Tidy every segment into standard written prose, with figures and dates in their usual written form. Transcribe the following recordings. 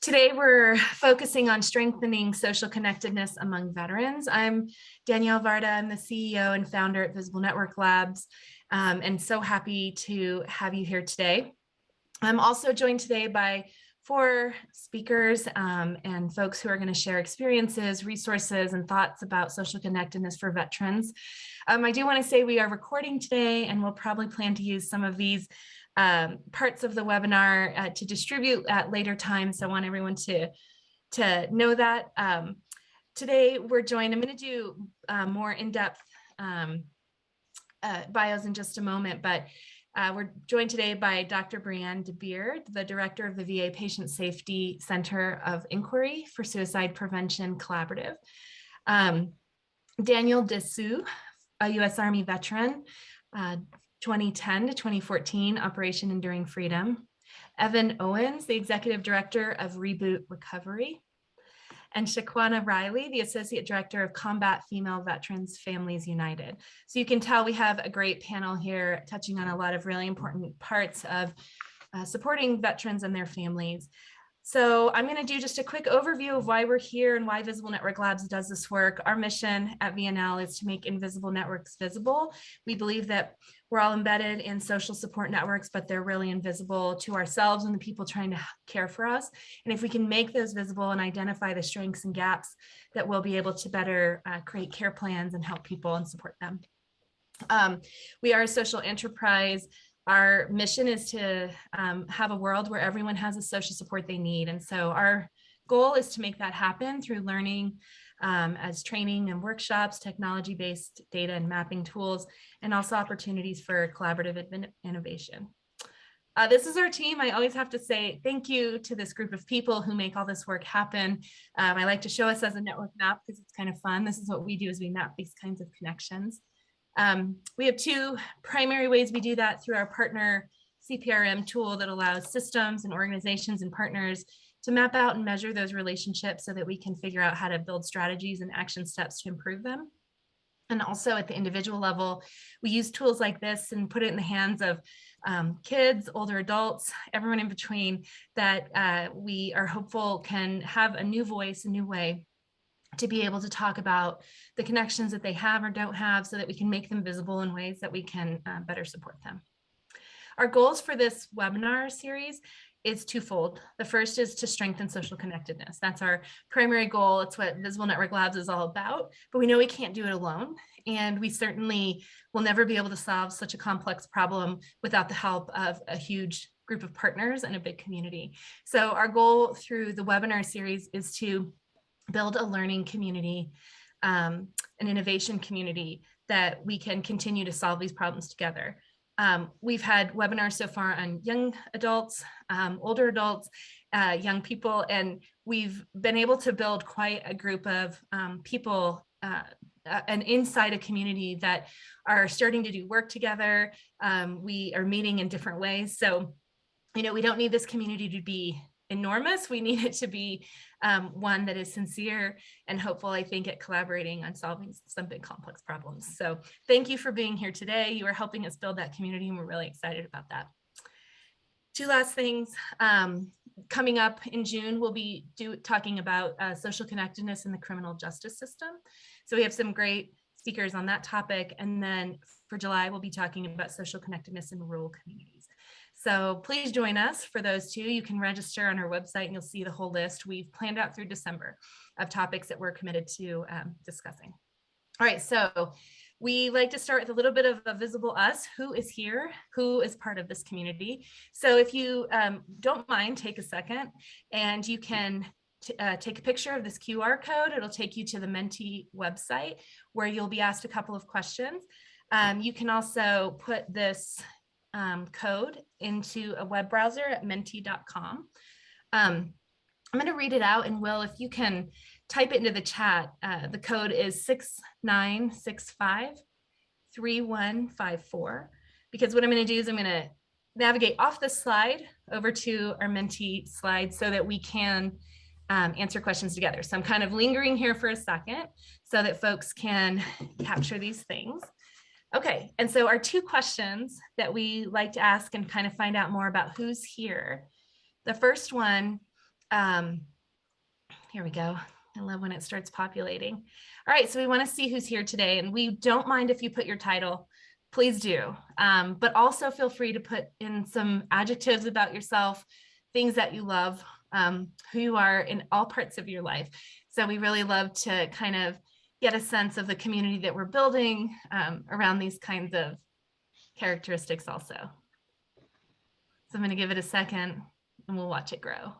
Today, we're focusing on strengthening social connectedness among veterans. I'm Danielle Varda. I'm the CEO and founder at Visible Network Labs, and so happy to have you here today. I'm also joined today by 4 speakers and folks who are going to share experiences, resources, and thoughts about social connectedness for veterans. I do want to say we are recording today, and we'll probably plan to use some of these parts of the webinar to distribute at later times. So I want everyone to know that. Today we're joined, I'm going to do more in-depth bios in just a moment, but we're joined today by Dr. Brianne DeBeard, the director of the VA Patient Safety Center of Inquiry for Suicide Prevention Collaborative. Daniel Dessou, a U.S. Army veteran, 2010 to 2014, Operation Enduring Freedom. Evan Owens, the executive director of Reboot Recovery. And Shaquana Riley, the Associate Director of Combat Female Veterans Families United. So you can tell we have a great panel here touching on a lot of really important parts of supporting veterans and their families. So I'm going to do just a quick overview of why we're here and why Visible Network Labs does this work. Our mission at VNL is to make invisible networks visible. We believe that we're all embedded in social support networks, but they're really invisible to ourselves and the people trying to care for us. And if we can make those visible and identify the strengths and gaps, that we'll be able to better create care plans and help people and support them. We are a social enterprise. Our mission is to have a world where everyone has the social support they need. And so our goal is to make that happen through learning as training and workshops, technology-based data and mapping tools, and also opportunities for collaborative innovation. This is our team. I always have to say thank you to this group of people who make all this work happen. I like to show us as a network map because it's kind of fun. This is what we do, is we map these kinds of connections. We have 2 primary ways we do that: through our partner CPRM tool that allows systems and organizations and partners to map out and measure those relationships so that we can figure out how to build strategies and action steps to improve them. And also at the individual level, we use tools like this and put it in the hands of kids, older adults, everyone in between, that we are hopeful can have a new voice, a new way to be able to talk about the connections that they have or don't have so that we can make them visible in ways that we can better support them. Our goals for this webinar series is twofold. The first is to strengthen social connectedness. That's our primary goal. It's what Visible Network Labs is all about, but we know we can't do it alone. And we certainly will never be able to solve such a complex problem without the help of a huge group of partners and a big community. So our goal through the webinar series is to build a learning community, an innovation community that we can continue to solve these problems together. We've had webinars so far on young adults, older adults, young people, and we've been able to build quite a group of people and inside a community that are starting to do work together. We are meeting in different ways. So, we don't need this community to be enormous. We need it to be one that is sincere and hopeful, I think, at collaborating on solving some big complex problems. So thank you for being here today. You are helping us build that community, and we're really excited about that. 2 last things. Coming up in June, we'll be talking about social connectedness in the criminal justice system. So we have some great speakers on that topic. And then for July, we'll be talking about social connectedness in rural communities. So please join us for those 2. You can register on our website and you'll see the whole list. We've planned out through December of topics that we're committed to discussing. All right, so we like to start with a little bit of a visible us. Who is here? Who is part of this community? So if you don't mind, take a second and you can take a picture of this QR code. It'll take you to the Menti website where you'll be asked a couple of questions. You can also put this code into a web browser at menti.com. I'm going to read it out, and Will, if you can type it into the chat, the code is 69653154, because what I'm going to do is I'm going to navigate off the slide over to our Menti slide so that we can answer questions together. So I'm kind of lingering here for a second so that folks can capture these things. Okay, and so our 2 questions that we like to ask and kind of find out more about who's here. The first one Here we go. I love when it starts populating. All right, so we want to see who's here today, and we don't mind if you put your title, please do. But also feel free to put in some adjectives about yourself, things that you love, who you are in all parts of your life. So we really love to kind of get a sense of the community that we're building around these kinds of characteristics also. So I'm going to give it a second and we'll watch it grow.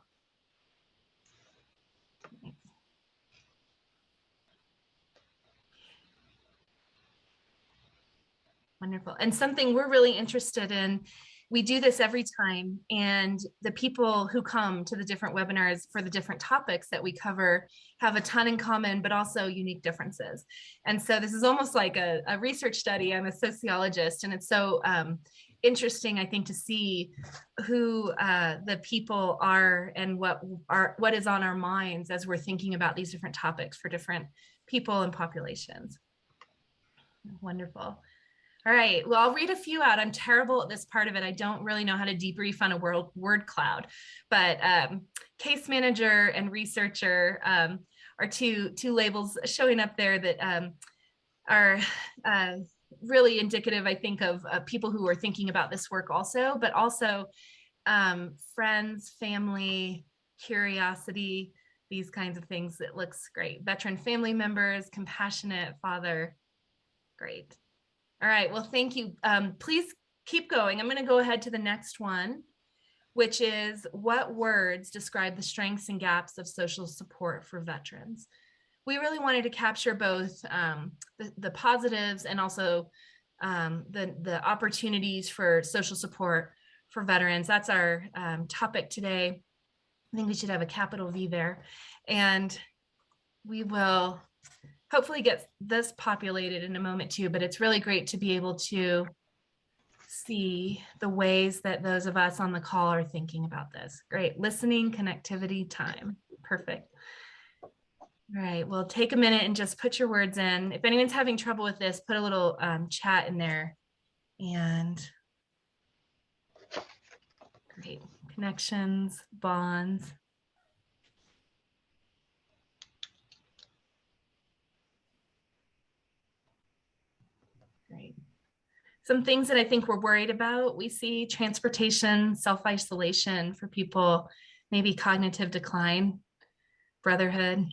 Wonderful. And something we're really interested in, we do this every time, and the people who come to the different webinars for the different topics that we cover have a ton in common, but also unique differences. And so this is almost like a research study. I'm a sociologist, and it's so interesting, I think, to see who the people are and what is on our minds as we're thinking about these different topics for different people and populations. Wonderful. All right, well, I'll read a few out. I'm terrible at this part of it. I don't really know how to debrief on a word cloud, but case manager and researcher are two labels showing up there that are really indicative, I think, of people who are thinking about this work also, but also friends, family, curiosity, these kinds of things. It looks great. Veteran family members, compassionate father, great. All right, well, thank you. Please keep going. I'm going to go ahead to the next one, which is what words describe the strengths and gaps of social support for veterans? We really wanted to capture both the positives and also the opportunities for social support for veterans. That's our topic today. I think we should have a capital V there. And we will hopefully get this populated in a moment too, but it's really great to be able to see the ways that those of us on the call are thinking about this. Great, listening, connectivity, time, perfect. All right, well, take a minute and just put your words in. If anyone's having trouble with this, put a little chat in there. And great, connections, bonds. Great. Some things that I think we're worried about, we see transportation, self-isolation for people, maybe cognitive decline, brotherhood.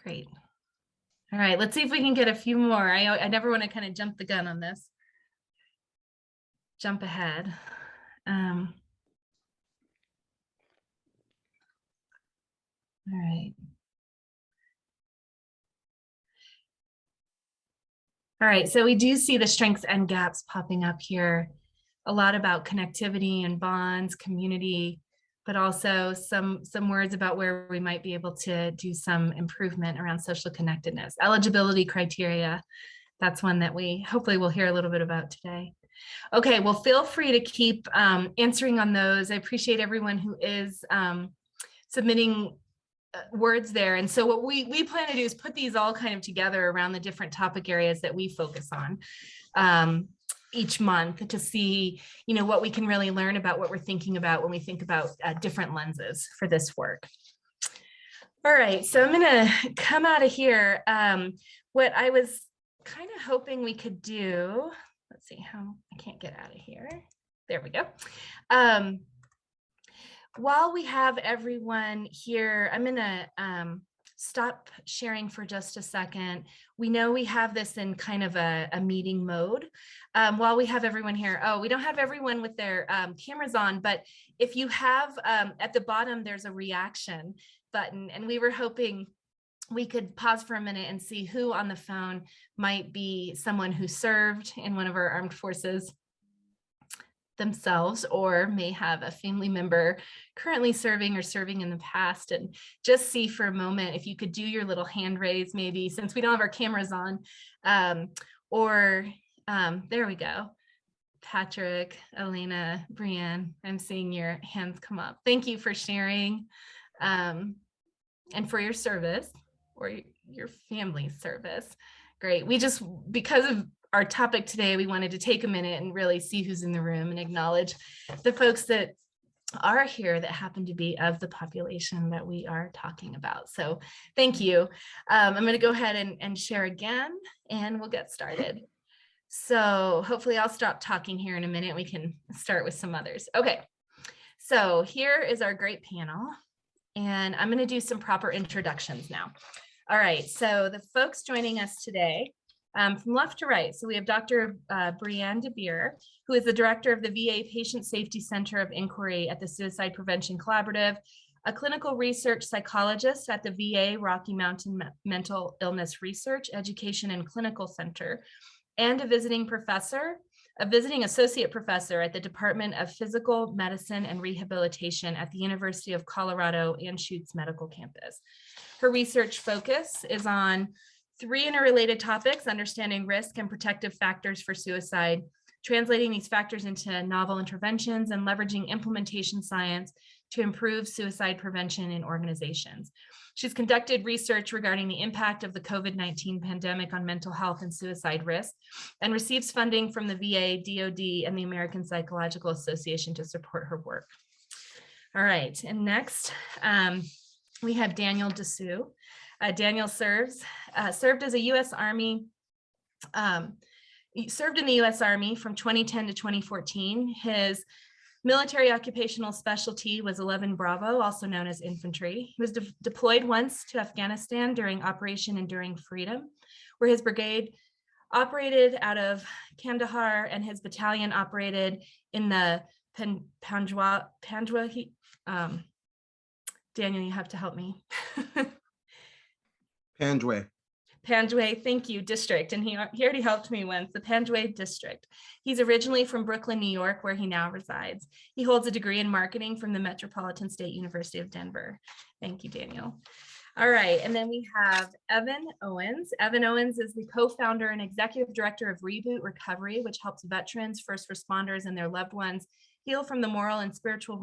Great. All right, let's see if we can get a few more. I never want to kind of jump the gun on this. Jump ahead. All right. All right, so we do see the strengths and gaps popping up here. A lot about connectivity and bonds, community, but also some words about where we might be able to do some improvement around social connectedness. Eligibility criteria, that's one that we hopefully will hear a little bit about today. Okay, well, feel free to keep answering on those. I appreciate everyone who is submitting words there. And so what we plan to do is put these all kind of together around the different topic areas that we focus on each month to see, you know, what we can really learn about what we're thinking about when we think about different lenses for this work. All right, so I'm gonna come out of here. What I was kind of hoping we could do, let's see how, I can't get out of here. There we go. While we have everyone here, I'm gonna stop sharing for just a second. We know we have this in kind of a meeting mode. While we have everyone here, we don't have everyone with their cameras on, but if you have, at the bottom, there's a reaction button, and we were hoping we could pause for a minute and see who on the phone might be someone who served in one of our armed forces themselves, or may have a family member currently serving or serving in the past, and just see for a moment if you could do your little hand raise, maybe, since we don't have our cameras on, there we go. Patrick, Elena, Brianne, I'm seeing your hands come up. Thank you for sharing and for your service or your family's service. Great. We just, because of our topic today, we wanted to take a minute and really see who's in the room and acknowledge the folks that are here that happen to be of the population that we are talking about. So thank you. I'm going to go ahead and share again, and we'll get started. So hopefully I'll stop talking here in a minute. We can start with some others. Okay, so here is our great panel, and I'm going to do some proper introductions now. All right, so the folks joining us today, from left to right, so we have Dr. Brianne DeBeer, who is the director of the VA Patient Safety Center of Inquiry at the Suicide Prevention Collaborative, a clinical research psychologist at the VA Rocky Mountain Mental Illness Research, Education, and Clinical Center, and a visiting associate professor at the Department of Physical Medicine and Rehabilitation at the University of Colorado Anschutz Medical Campus. Her research focus is on 3 interrelated topics: understanding risk and protective factors for suicide, translating these factors into novel interventions, and leveraging implementation science to improve suicide prevention in organizations. She's conducted research regarding the impact of the COVID-19 pandemic on mental health and suicide risk, and receives funding from the VA, DoD, and the American Psychological Association to support her work. All right, and next, we have Daniel Dessou. Daniel served as a U.S. Army, served in the U.S. Army from 2010 to 2014. His military occupational specialty was 11 Bravo, also known as infantry. He was deployed once to Afghanistan during Operation Enduring Freedom, where his brigade operated out of Kandahar and his battalion operated in the Panjwa, Daniel, you have to help me. Panjwai, thank you, district. And he already helped me once, the Panjwai district. He's originally from Brooklyn, New York, where he now resides. He holds a degree in marketing from the Metropolitan State University of Denver. Thank you, Daniel. All right, and then we have Evan Owens. Evan Owens is the co-founder and executive director of Reboot Recovery, which helps veterans, first responders, and their loved ones heal from the moral and spiritual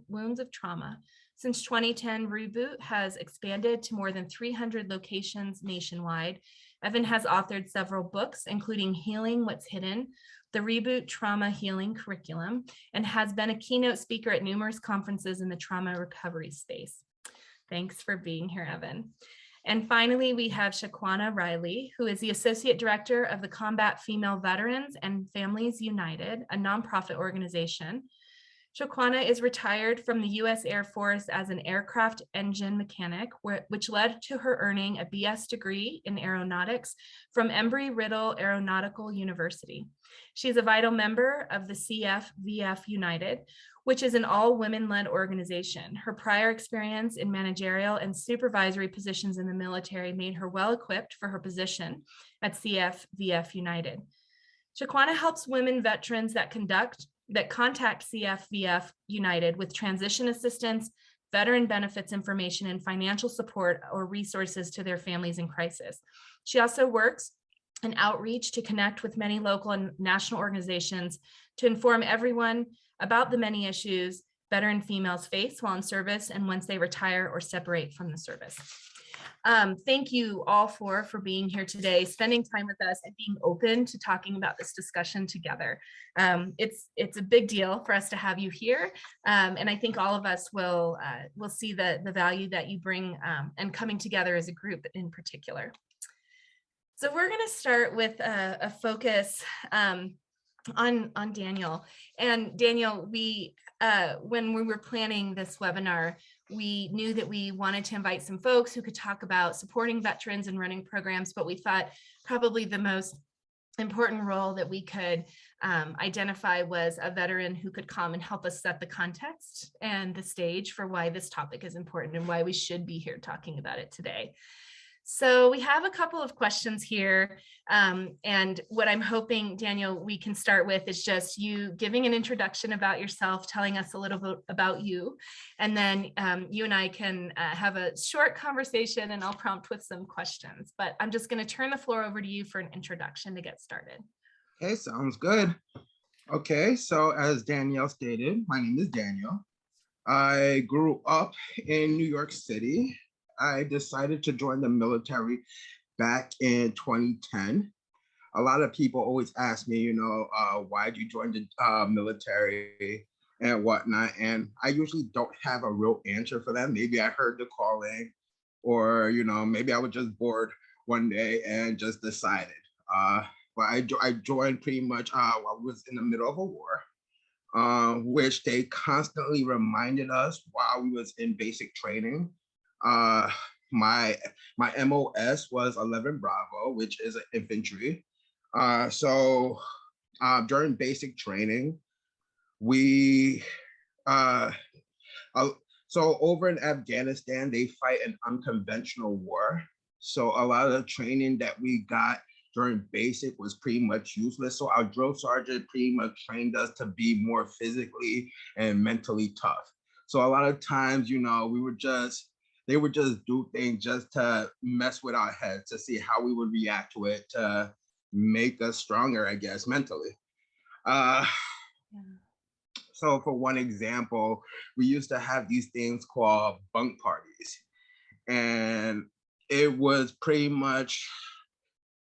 wounds of trauma. Since 2010, Reboot has expanded to more than 300 locations nationwide. Evan has authored several books, including Healing What's Hidden, the Reboot Trauma Healing Curriculum, and has been a keynote speaker at numerous conferences in the trauma recovery space. Thanks for being here, Evan. And finally, we have Shaquana Riley, who is the Associate Director of the Combat Female Veterans and Families United, a nonprofit organization. Shaquana is retired from the U.S. Air Force as an aircraft engine mechanic, which led to her earning a BS degree in aeronautics from Embry-Riddle Aeronautical University. She is a vital member of the CF-VF United, which is an all-women-led organization. Her prior experience in managerial and supervisory positions in the military made her well-equipped for her position at CF-VF United. Shaquana helps women veterans that contact CF-VF United with transition assistance, veteran benefits information, and financial support or resources to their families in crisis. She also works in outreach to connect with many local and national organizations to inform everyone about the many issues veteran females face while in service and once they retire or separate from the service. Thank you all for being here today, spending time with us, and being open to talking about this discussion together. It's a big deal for us to have you here, and I think all of us will see the value that you bring and coming together as a group in particular. So we're going to start with a focus on Daniel. And Daniel, when we were planning this webinar, we knew that we wanted to invite some folks who could talk about supporting veterans and running programs, but we thought probably the most important role that we could identify was a veteran who could come and help us set the context and the stage for why this topic is important and why we should be here talking about it today. So we have a couple of questions here, and what I'm hoping, Daniel, we can start with is just you giving an introduction about yourself, telling us a little bit about you, and then you and I can have a short conversation and I'll prompt with some questions. But I'm just going to turn the floor over to you for an introduction to get started. Okay, sounds good. Okay, so as Danielle stated, my name is Daniel. I grew up in New York City. I decided to join the military back in 2010. A lot of people always ask me, why did you join the military? and whatnot. And I usually don't have a real answer for them. Maybe I heard the calling, or maybe I was just bored one day and just decided. But I joined pretty much while I was in the middle of a war, which they constantly reminded us while we was in basic training. Uh, my my MOS was 11 Bravo, which is an infantry. So during basic training, we uh, uh, so over in Afghanistan, they fight an unconventional war. So a lot of the training that we got during basic was pretty much useless. So our drill sergeant pretty much trained us to be more physically and mentally tough. So a lot of times, they would just do things just to mess with our heads to see how we would react to it, to make us stronger, I guess, mentally. Uh, Yeah. so for one example, we used to have these things called bunk parties. And it was pretty much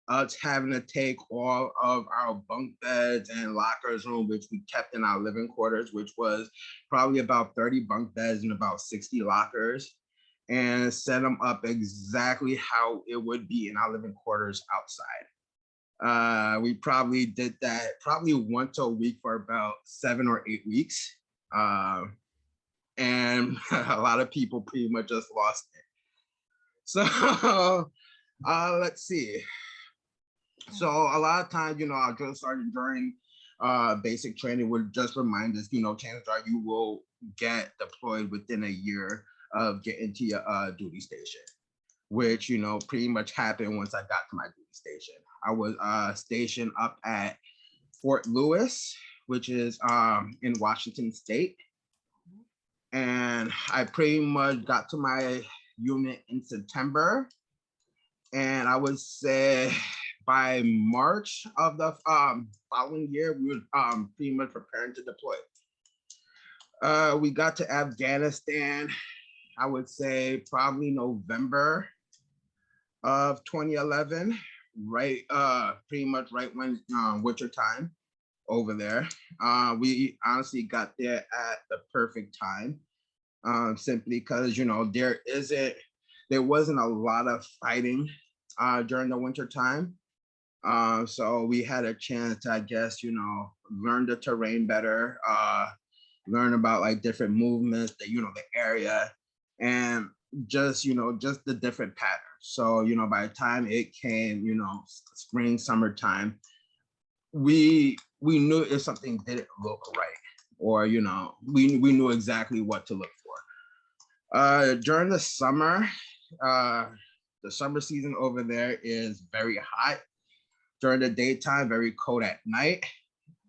us having to take all of our bunk beds and lockers room, which we kept in our living quarters, which was probably about 30 bunk beds and about 60 lockers, and set them up exactly how it would be in our living quarters outside. We probably did that probably once a week for about 7 or 8 weeks. And a lot of people pretty much just lost it. So let's see. So a lot of times, our drill sergeant during basic training would just remind us, chances are you will get deployed within a year of getting to your duty station, which, pretty much happened once I got to my duty station. I was stationed up at Fort Lewis, which is in Washington State. And I pretty much got to my unit in September. And I would say by March of the following year, we were pretty much preparing to deploy. We got to Afghanistan, I would say probably November of 2011, right? Pretty much right when winter time over there. We honestly got there at the perfect time, simply because there wasn't a lot of fighting during the winter time. So we had a chance to, I guess, learn the terrain better, learn about like different movements, the area, and just the different patterns. So by the time it came, spring, summertime, we knew if something didn't look right, or we knew exactly what to look for. During the summer season over there is very hot during the daytime, very cold at night.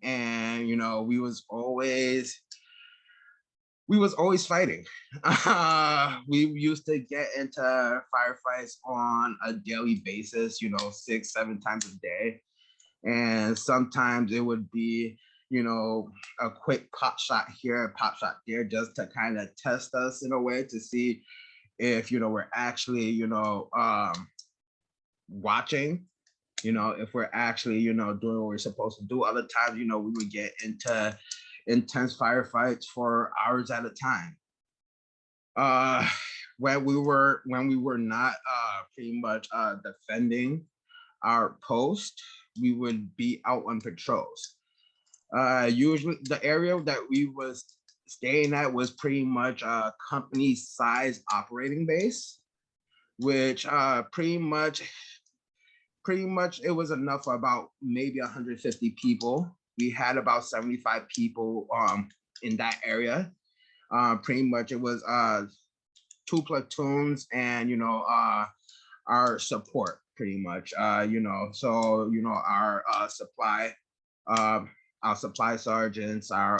And we was always fighting. We used to get into firefights on a daily basis, 6-7 times a day. And sometimes it would be, a quick pop shot here, a pop shot there, just to kind of test us in a way to see if, we're actually, watching, if we're actually, doing what we're supposed to do. Other times, we would get into intense firefights for hours at a time. When we were not pretty much defending our post, we would be out on patrols. Usually the area that we was staying at was pretty much a company size operating base, which pretty much it was enough for about maybe 150 people. We had about 75 people in that area. Pretty much it was 2 platoons and our support pretty much. So our supply sergeants, our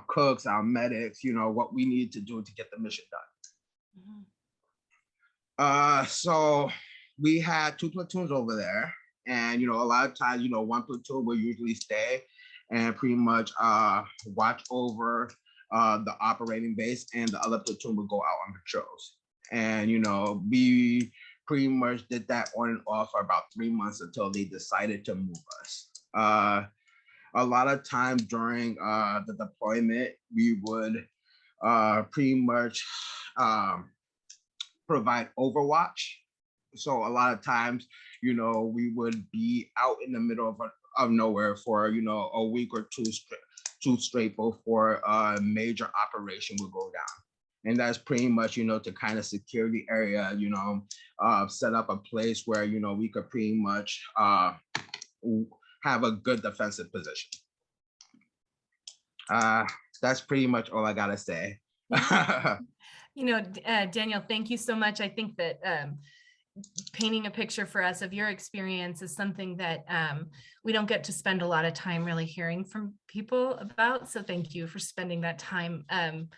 cooks, our medics, what we need to do to get the mission done. Mm-hmm. So we had 2 platoons over there, and a lot of times, one platoon will usually stay and pretty much watch over the operating base, and the other platoon would go out on patrols. And we pretty much did that on and off for about 3 months until they decided to move us. a lot of times during the deployment, we would pretty much provide overwatch. So a lot of times, we would be out in the middle of nowhere for, a week or two straight before a major operation would go down. And that's pretty much, to kind of secure the area, set up a place where, we could pretty much have a good defensive position. That's pretty much all I gotta say. Danielle, thank you so much. I think that painting a picture for us of your experience is something that we don't get to spend a lot of time really hearing from people about. So thank you for spending that time and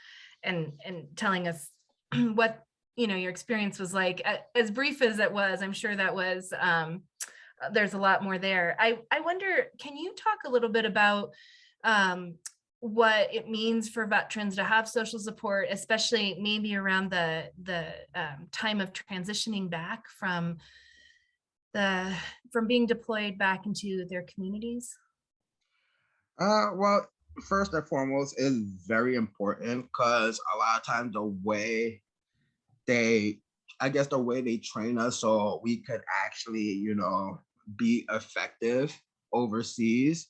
telling us what your experience was like. As brief as it was, I'm sure that was there's a lot more there. I wonder, can you talk a little bit about what it means for veterans to have social support, especially maybe around the time of transitioning back from being deployed back into their communities? Well, first and foremost is very important because a lot of times the way they train us so we could actually, be effective overseas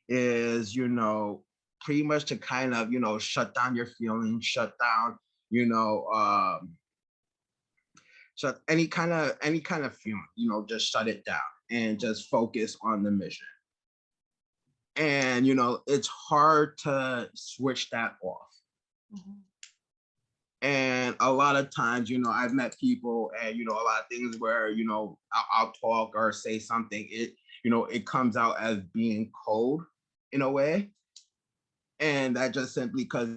is, pretty much to kind of, shut down your feelings, shut down, shut any kind of feeling, just shut it down and just focus on the mission. And, it's hard to switch that off. Mm-hmm. And a lot of times, I've met people and, a lot of things where, I'll talk or say something, it comes out as being cold in a way. And that just simply because,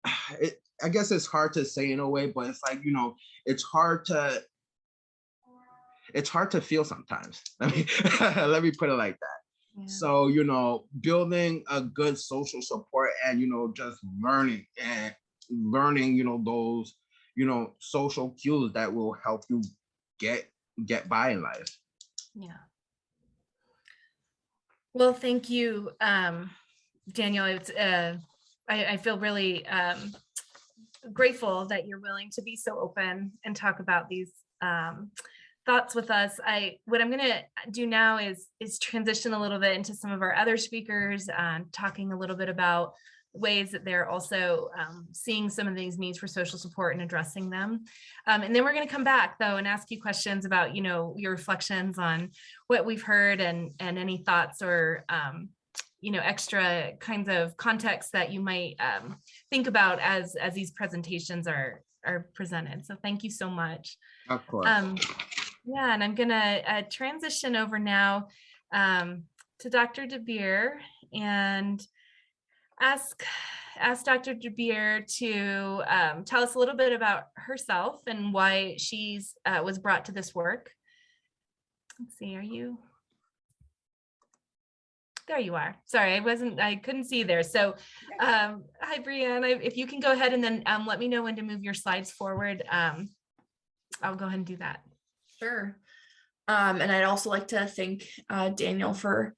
I guess it's hard to say in a way, but it's like, it's hard to feel sometimes. Let me put it like that. Yeah. So, building a good social support and, just learning, those, social cues that will help you get by in life. Yeah. Well, thank you, Danielle. It's, I feel really grateful that you're willing to be so open and talk about these thoughts with us. What I'm going to do now is transition a little bit into some of our other speakers, talking a little bit about ways that they're also seeing some of these needs for social support and addressing them. And then we're going to come back though and ask you questions about, your reflections on what we've heard and any thoughts or, extra kinds of context that you might think about as these presentations are presented. So thank you so much. Of course. Yeah, and I'm going to transition over now to Dr. DeBeer and ask Dr. DeBeer to tell us a little bit about herself and why she's was brought to this work. Let's see, are you? There you are. Sorry, I couldn't see there. So hi, Brianne, if you can go ahead and then let me know when to move your slides forward. I'll go ahead and do that. Sure. And I'd also like to thank Daniel for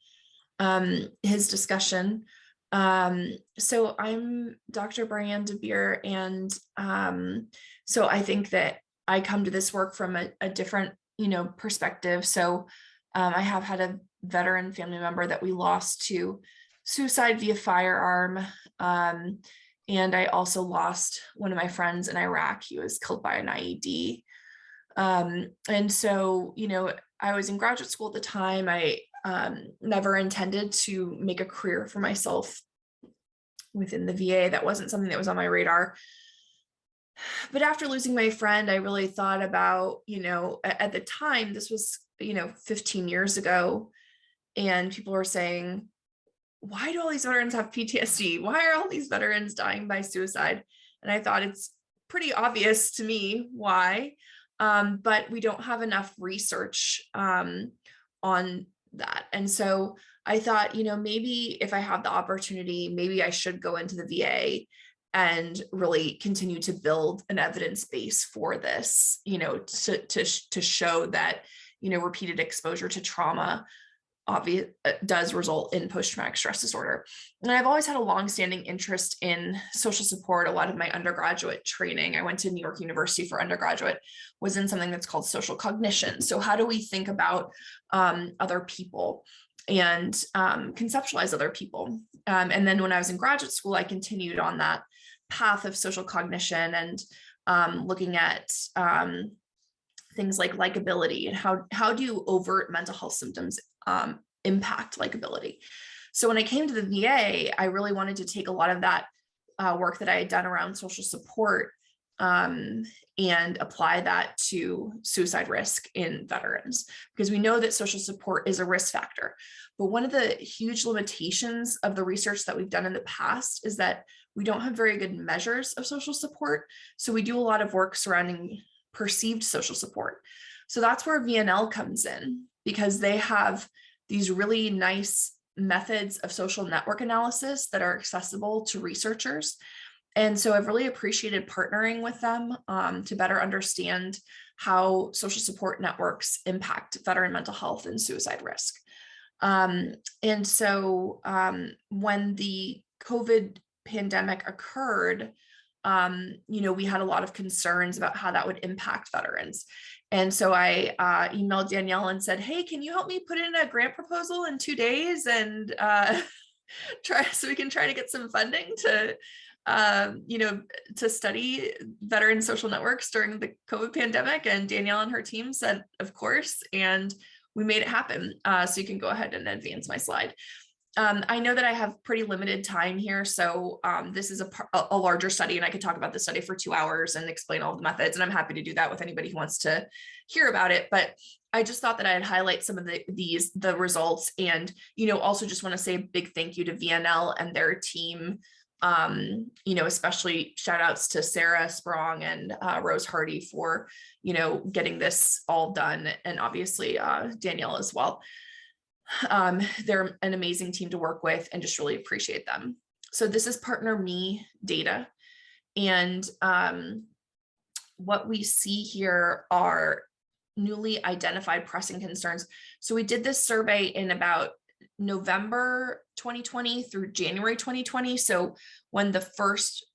his discussion. So I'm Dr. Brianne DeBeer, and so I think that I come to this work from a different, perspective. So I have had a veteran family member that we lost to suicide via firearm. And I also lost one of my friends in Iraq. He was killed by an IED. And so, I was in graduate school at the time. I never intended to make a career for myself within the VA. That wasn't something that was on my radar. But after losing my friend, I really thought about, at the time, this was, 15 years ago, and people were saying, why do all these veterans have PTSD? Why are all these veterans dying by suicide? And I thought it's pretty obvious to me why. But we don't have enough research on that. And so I thought, maybe if I have the opportunity, maybe I should go into the VA and really continue to build an evidence base for this, to show that, repeated exposure to trauma does result in post-traumatic stress disorder. And I've always had a long-standing interest in social support. A lot of my undergraduate training, I went to New York University for undergraduate, was in something that's called social cognition. So how do we think about other people and conceptualize other people? And then when I was in graduate school, I continued on that path of social cognition and looking at things like likability and how do overt mental health symptoms impact likability. So when I came to the VA, I really wanted to take a lot of that work that I had done around social support and apply that to suicide risk in veterans, because we know that social support is a risk factor. But one of the huge limitations of the research that we've done in the past is that we don't have very good measures of social support. So we do a lot of work surrounding perceived social support. So that's where VNL comes in, because they have these really nice methods of social network analysis that are accessible to researchers. And so I've really appreciated partnering with them to better understand how social support networks impact veteran mental health and suicide risk. And so when the COVID pandemic occurred, we had a lot of concerns about how that would impact veterans. And so I emailed Danielle and said, hey, can you help me put in a grant proposal in 2 days and so we can try to get some funding to study veteran social networks during the COVID pandemic? And Danielle and her team said, of course, and we made it happen. So you can go ahead and advance my slide. I know that I have pretty limited time here, so this is a larger study, and I could talk about the study for 2 hours and explain all the methods, and I'm happy to do that with anybody who wants to hear about it. But I just thought that I'd highlight some of the results, and also just want to say a big thank you to VNL and their team. Especially shout outs to Sarah Sprong and Rose Hardy for getting this all done, and obviously Danielle as well. They're an amazing team to work with, and just really appreciate them. So this is Partner Me data. And what we see here are newly identified pressing concerns. So we did this survey in about November 2020 through January 2020. So when the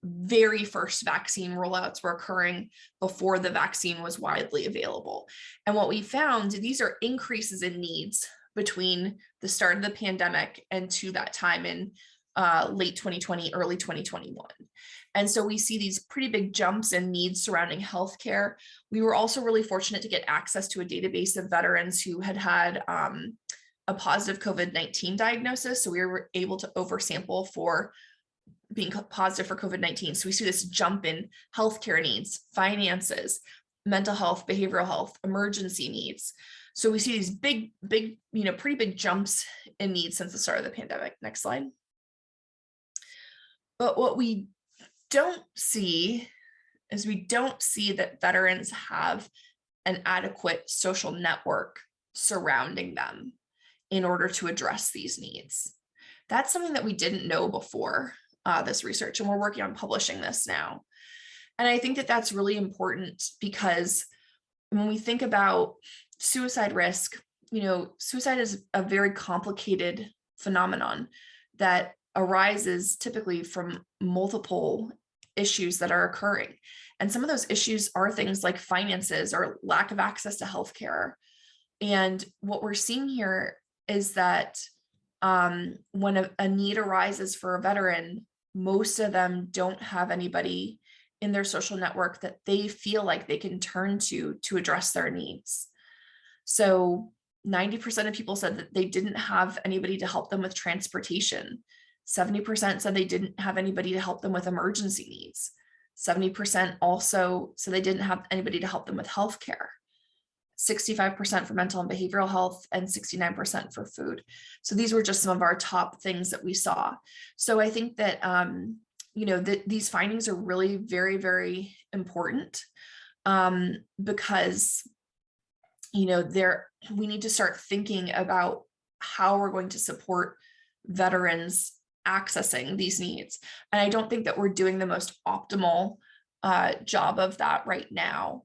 very first vaccine rollouts were occurring, before the vaccine was widely available. And what we found, these are increases in needs between the start of the pandemic and to that time in late 2020, early 2021. And so we see these pretty big jumps in needs surrounding healthcare. We were also really fortunate to get access to a database of veterans who had a positive COVID-19 diagnosis. So we were able to oversample for being positive for COVID-19. So we see this jump in healthcare needs, finances, mental health, behavioral health, emergency needs. So we see these big, pretty big jumps in needs since the start of the pandemic. Next slide. But what we don't see is that veterans have an adequate social network surrounding them in order to address these needs. That's something that we didn't know before this research, and we're working on publishing this now. And I think that that's really important, because when we think about suicide risk, suicide is a very complicated phenomenon that arises typically from multiple issues that are occurring. And some of those issues are things like finances or lack of access to healthcare. And what we're seeing here is that when a need arises for a veteran, most of them don't have anybody in their social network that they feel like they can turn to address their needs. So 90% of people said that they didn't have anybody to help them with transportation. 70% said they didn't have anybody to help them with emergency needs. 70% also said they didn't have anybody to help them with healthcare. 65% for mental and behavioral health, and 69% for food. So these were just some of our top things that we saw. So I think that these findings are really very, very important, because we need to start thinking about how we're going to support veterans accessing these needs. And I don't think that we're doing the most optimal job of that right now.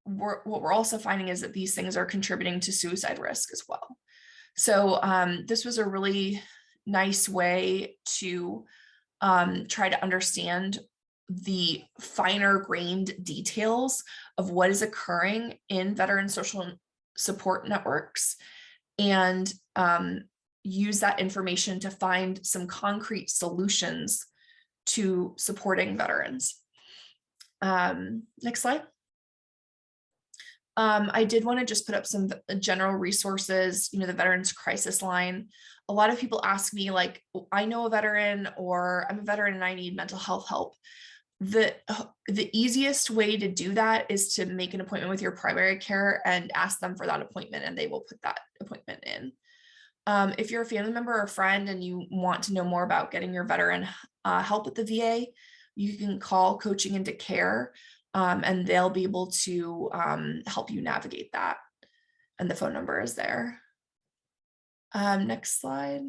what we're also finding is that these things are contributing to suicide risk as well. So this was a really nice way to try to understand the finer grained details of what is occurring in veteran social support networks, and use that information to find some concrete solutions to supporting veterans. Next slide. I did want to just put up some general resources, the Veterans Crisis Line. A lot of people ask me, like, I know a veteran, or I'm a veteran and I need mental health help. The easiest way to do that is to make an appointment with your primary care and ask them for that appointment, and they will put that appointment in. If you're a family member or a friend and you want to know more about getting your veteran help at the VA, you can call Coaching into Care, and they'll be able to help you navigate that. And the phone number is there. Next slide.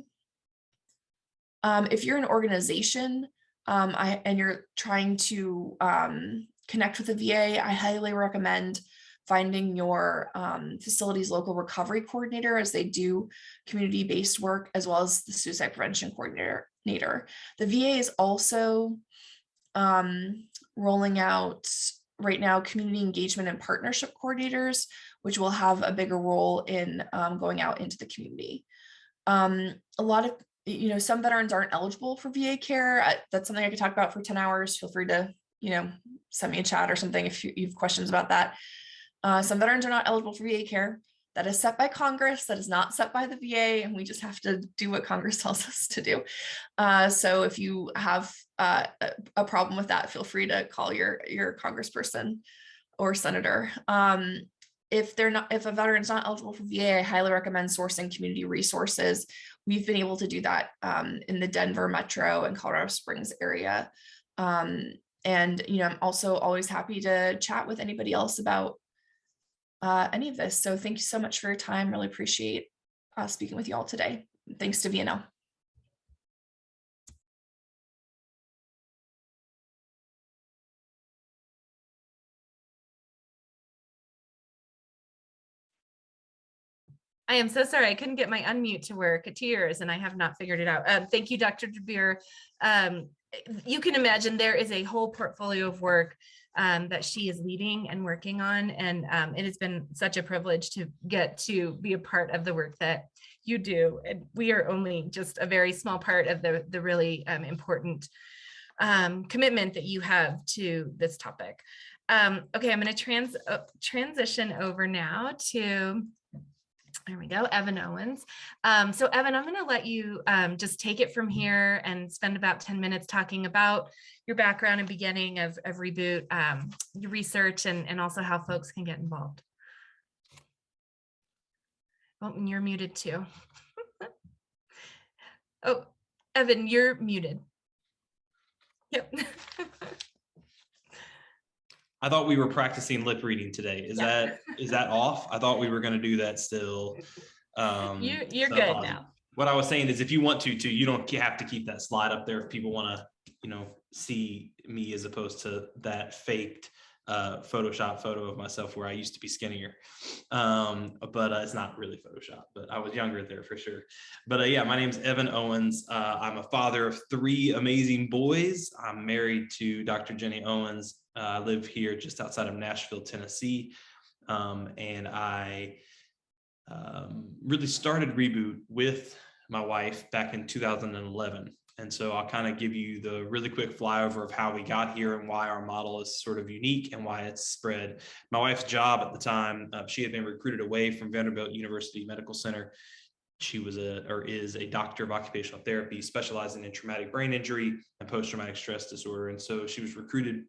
If you're an organization and you're trying to connect with the VA, I highly recommend finding your facility's local recovery coordinator, as they do community-based work, as well as the suicide prevention coordinator. The VA is also rolling out right now community engagement and partnership coordinators, which will have a bigger role in going out into the community. A lot of, some veterans aren't eligible for VA care. That's something I could talk about for 10 hours. Feel free to, send me a chat or something if you have questions about that. Some veterans are not eligible for VA care. That is set by Congress. That is not set by the VA, and we just have to do what Congress tells us to do. So if you have a problem with that, feel free to call your congressperson or senator. If a veteran's not eligible for VA, I highly recommend sourcing community resources. We've been able to do that in the Denver metro and Colorado Springs area. And I'm also always happy to chat with anybody else about any of this. So thank you so much for your time. Really appreciate speaking with you all today. Thanks to VNL. I am so sorry. I couldn't get my unmute to work. Tears, and I have not figured it out. Thank you, Dr. DeBeer. You can imagine there is a whole portfolio of work that she is leading and working on. And it has been such a privilege to get to be a part of the work that you do. And we are only just a very small part of the really important commitment that you have to this topic. Okay, I'm going to transition over now to, there we go, Evan Owens. So Evan, I'm going to let you just take it from here and spend about 10 minutes talking about your background and beginning of Reboot, your research, and also how folks can get involved. Oh, and you're muted too. Oh, Evan, you're muted. Yep. I thought we were practicing lip reading today. Is that off? I thought we were going to do that still. You're good now. What I was saying is, if you want to, you don't have to keep that slide up there if people want to, see me as opposed to that faked Photoshop photo of myself where I used to be skinnier. But it's not really Photoshop, but I was younger there for sure. But yeah, my name's Evan Owens. I'm a father of 3 amazing boys. I'm married to Dr. Jenny Owens. I live here just outside of Nashville, Tennessee. And I really started Reboot with my wife back in 2011. And so I'll kind of give you the really quick flyover of how we got here and why our model is sort of unique and why it's spread. My wife's job at the time, she had been recruited away from Vanderbilt University Medical Center. She was is a doctor of occupational therapy specializing in traumatic brain injury and post-traumatic stress disorder. And so she was recruited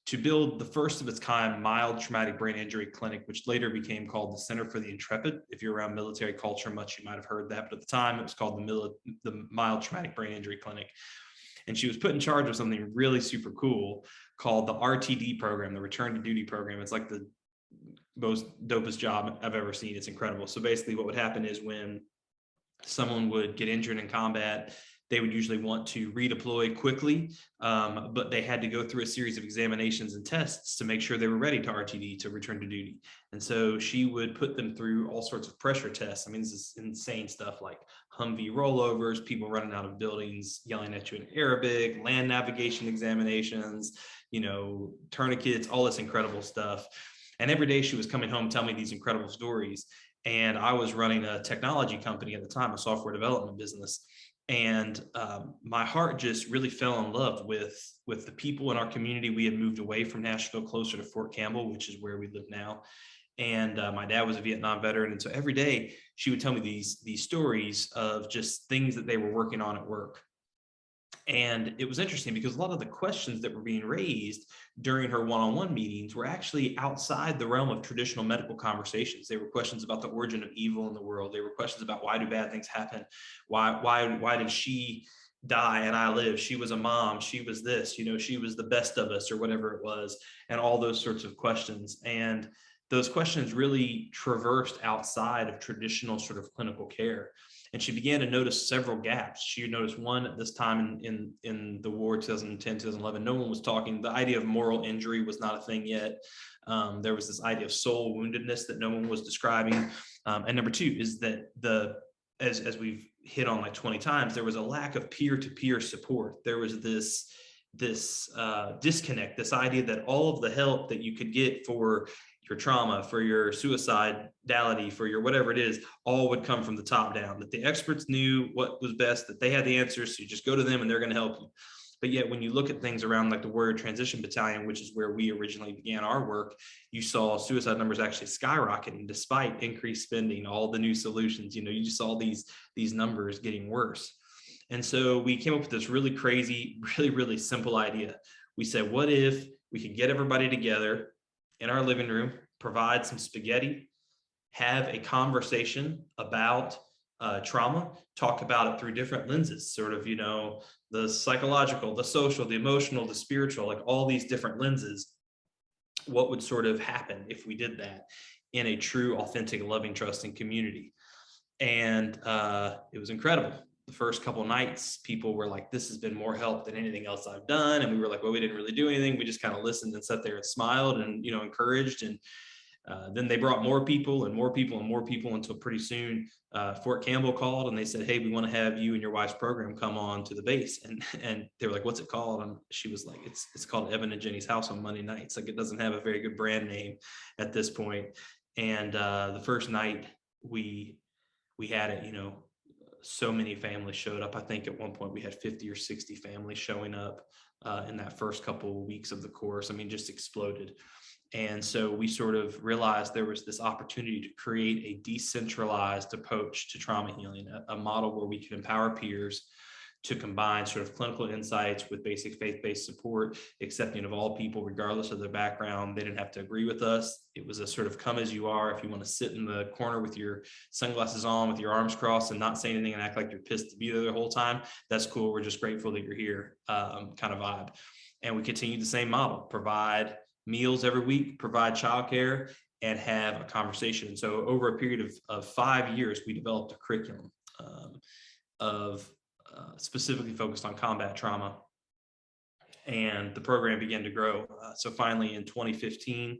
to build the first of its kind mild traumatic brain injury clinic, which later became called the Center for the Intrepid. If you're around military culture much, you might have heard that, but at the time it was called the Mild Traumatic Brain Injury Clinic. And she was put in charge of something really super cool called the RTD program, the Return to Duty program. It's like the most dopest job I've ever seen. It's incredible. So basically what would happen is when someone would get injured in combat, they would usually want to redeploy quickly, but they had to go through a series of examinations and tests to make sure they were ready to RTD, to return to duty. And so she would put them through all sorts of pressure tests. I mean, this is insane stuff like Humvee rollovers, people running out of buildings, yelling at you in Arabic, land navigation examinations, tourniquets, all this incredible stuff. And every day she was coming home telling me these incredible stories. And I was running a technology company at the time, a software development business. And my heart just really fell in love with the people in our community. We had moved away from Nashville, closer to Fort Campbell, which is where we live now. And my dad was a Vietnam veteran. And so every day she would tell me these stories of just things that they were working on at work. And it was interesting because a lot of the questions that were being raised during her one-on-one meetings were actually outside the realm of traditional medical conversations. They were questions about the origin of evil in the world. They were questions about why do bad things happen? Why did she die and I live? She was a mom. She was this, she was the best of us, or whatever it was, and all those sorts of questions. And those questions really traversed outside of traditional sort of clinical care. And she began to notice several gaps. She noticed one at this time in the war, 2010, 2011, no one was talking. The idea of moral injury was not a thing yet. There was this idea of soul woundedness that no one was describing. And number two is that as we've hit on like 20 times, there was a lack of peer-to-peer support. There was this disconnect, this idea that all of the help that you could get for your trauma, for your suicidality, for your whatever it is, all would come from the top down, that the experts knew what was best, that they had the answers, so you just go to them and they're going to help you. But yet when you look at things around like the Warrior Transition Battalion, which is where we originally began our work, you saw suicide numbers actually skyrocketing despite increased spending, all the new solutions. You just saw these numbers getting worse. And so we came up with this really crazy, really, really simple idea. We said, what if we could get everybody together in our living room, provide some spaghetti, have a conversation about trauma, talk about it through different lenses, sort of, the psychological, the social, the emotional, the spiritual, like all these different lenses. What would sort of happen if we did that in a true, authentic, loving, trusting community? And it was incredible. The first couple of nights, people were like, this has been more help than anything else I've done. And we were like, well, we didn't really do anything. We just kind of listened and sat there and smiled and, encouraged. And then they brought more people and more people and more people until pretty soon Fort Campbell called and they said, hey, we want to have you and your wife's program come on to the base. And they were like, what's it called? And she was like, it's called Evan and Jenny's House on Monday nights. Like, it doesn't have a very good brand name at this point. And the first night we had it, so many families showed up. I think at one point we had 50 or 60 families showing up in that first couple of weeks of the course. I mean, just exploded. And so we sort of realized there was this opportunity to create a decentralized approach to trauma healing, a model where we could empower peers to combine sort of clinical insights with basic faith-based support, accepting of all people, regardless of their background. They didn't have to agree with us. It was a sort of come as you are. If you want to sit in the corner with your sunglasses on, with your arms crossed and not say anything and act like you're pissed to be there the whole time, that's cool. We're just grateful that you're here, kind of vibe. And we continued the same model, provide meals every week, provide childcare, and have a conversation. So over a period of 5 years, we developed a curriculum specifically focused on combat trauma. And the program began to grow. So finally in 2015,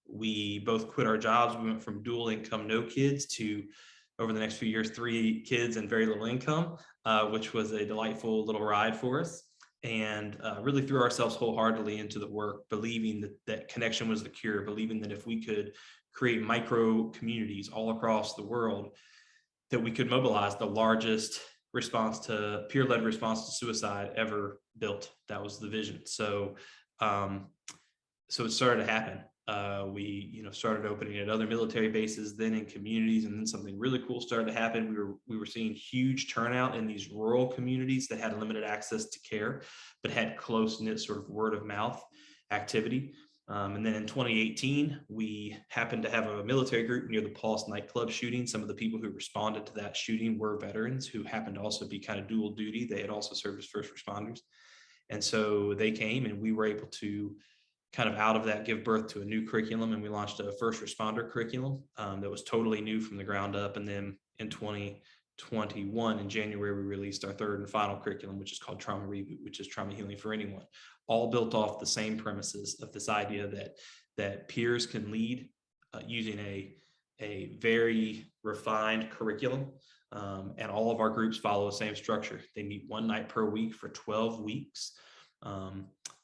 we both quit our jobs. We went from dual income, no kids, to over the next few years, 3 kids and very little income, which was a delightful little ride for us. And really threw ourselves wholeheartedly into the work, believing that connection was the cure, believing that if we could create micro communities all across the world, that we could mobilize the largest peer-led response to suicide ever built. That was the vision. So it started to happen. We started opening at other military bases, then in communities, and then something really cool started to happen. We were seeing huge turnout in these rural communities that had limited access to care, but had close-knit sort of word of mouth activity. And then in 2018, we happened to have a military group near the Pulse nightclub shooting. Some of the people who responded to that shooting were veterans who happened to also be kind of dual duty. They had also served as first responders. And so they came and we were able to kind of out of that give birth to a new curriculum. And we launched a first responder curriculum that was totally new from the ground up. And then in 2020, 2021, in January, we released our third and final curriculum, which is called Trauma Reboot, which is trauma healing for anyone, all built off the same premises of this idea that peers can lead using a very refined curriculum. And all of our groups follow the same structure. They meet one night per week for 12 weeks.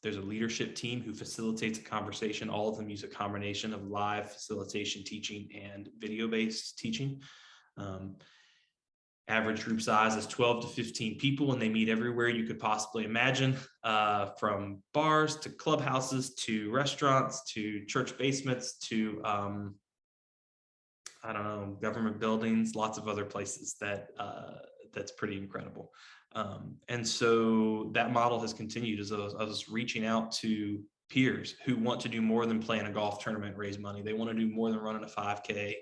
There's a leadership team who facilitates a conversation. All of them use a combination of live facilitation teaching and video-based teaching. Average group size is 12 to 15 people, and they meet everywhere you could possibly imagine, from bars to clubhouses to restaurants to church basements to I don't know, government buildings, lots of other places that's pretty incredible. And so that model has continued as I was reaching out to peers who want to do more than play in a golf tournament, raise money. They want to do more than running a 5K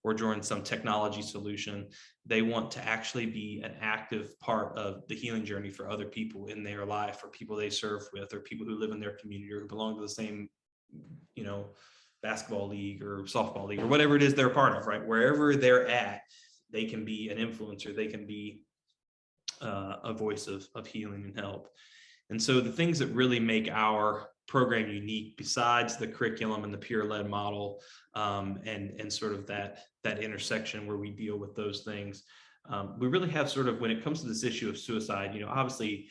or join some technology solution. They want to actually be an active part of the healing journey for other people in their life, or people they serve with, or people who live in their community, or who belong to the same, basketball league or softball league or whatever it is they're part of, right? Wherever they're at, they can be an influencer. They can be a voice of healing and help. And so the things that really make our program unique, besides the curriculum and the peer-led model, and sort of that intersection where we deal with those things, we really have sort of, when it comes to this issue of suicide, obviously,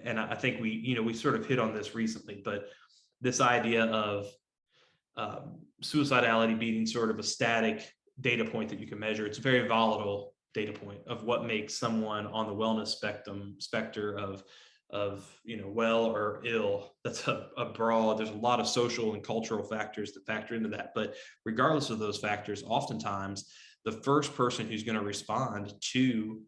and I think we sort of hit on this recently, but this idea of suicidality being sort of a static data point that you can measure. It's a very volatile data point of what makes someone on the wellness specter of well or ill. That's a broad, there's a lot of social and cultural factors that factor into that. But regardless of those factors, oftentimes the first person who's going to respond to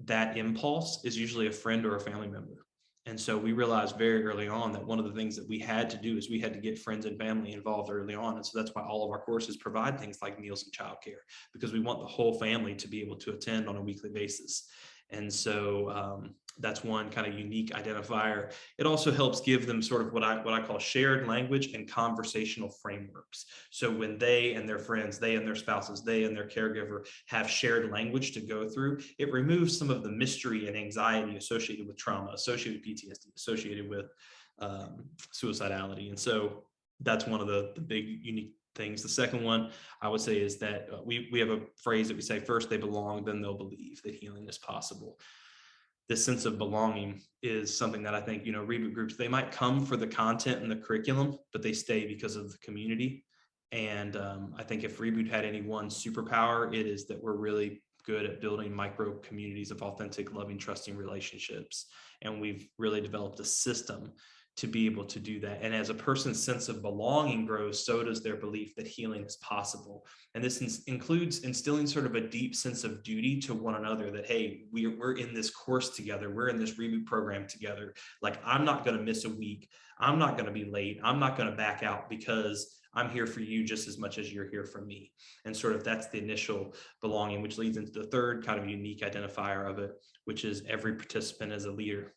that impulse is usually a friend or a family member. And so we realized very early on that one of the things that we had to do is we had to get friends and family involved early on. And so that's why all of our courses provide things like meals and childcare, because we want the whole family to be able to attend on a weekly basis. And so that's one kind of unique identifier. It also helps give them sort of what I call shared language and conversational frameworks. So when they and their friends, they and their spouses, they and their caregiver have shared language to go through, it removes some of the mystery and anxiety associated with trauma, associated with PTSD, associated with suicidality. And so that's one of the big unique things. The second one I would say is that we have a phrase that we say, first they belong, then they'll believe that healing is possible. This sense of belonging is something that I think, reboot groups, they might come for the content and the curriculum, but they stay because of the community. And I think if Reboot had any one superpower, it is that we're really good at building micro communities of authentic, loving, trusting relationships. And we've really developed a system to be able to do that. And as a person's sense of belonging grows, so does their belief that healing is possible. And this includes instilling sort of a deep sense of duty to one another, that, hey, we're in this course together. We're in this Reboot program together. Like, I'm not going to miss a week. I'm not going to be late. I'm not going to back out, because I'm here for you just as much as you're here for me. And sort of that's the initial belonging, which leads into the third kind of unique identifier of it, which is every participant as a leader.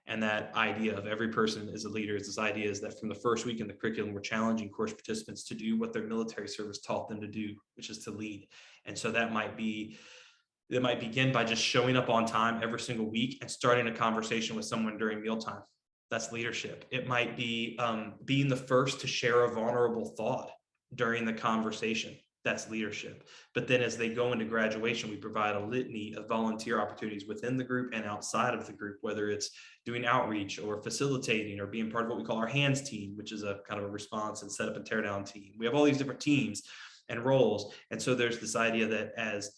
And that idea of every person as a leader is this idea is that from the first week in the curriculum, we're challenging course participants to do what their military service taught them to do, which is to lead. And so that might begin by just showing up on time every single week and starting a conversation with someone during mealtime. That's leadership. It might be being the first to share a vulnerable thought during the conversation. That's leadership. But then as they go into graduation, we provide a litany of volunteer opportunities within the group and outside of the group, whether it's doing outreach or facilitating or being part of what we call our hands team, which is a kind of a response and setup and tear down team. We have all these different teams and roles. And so there's this idea that as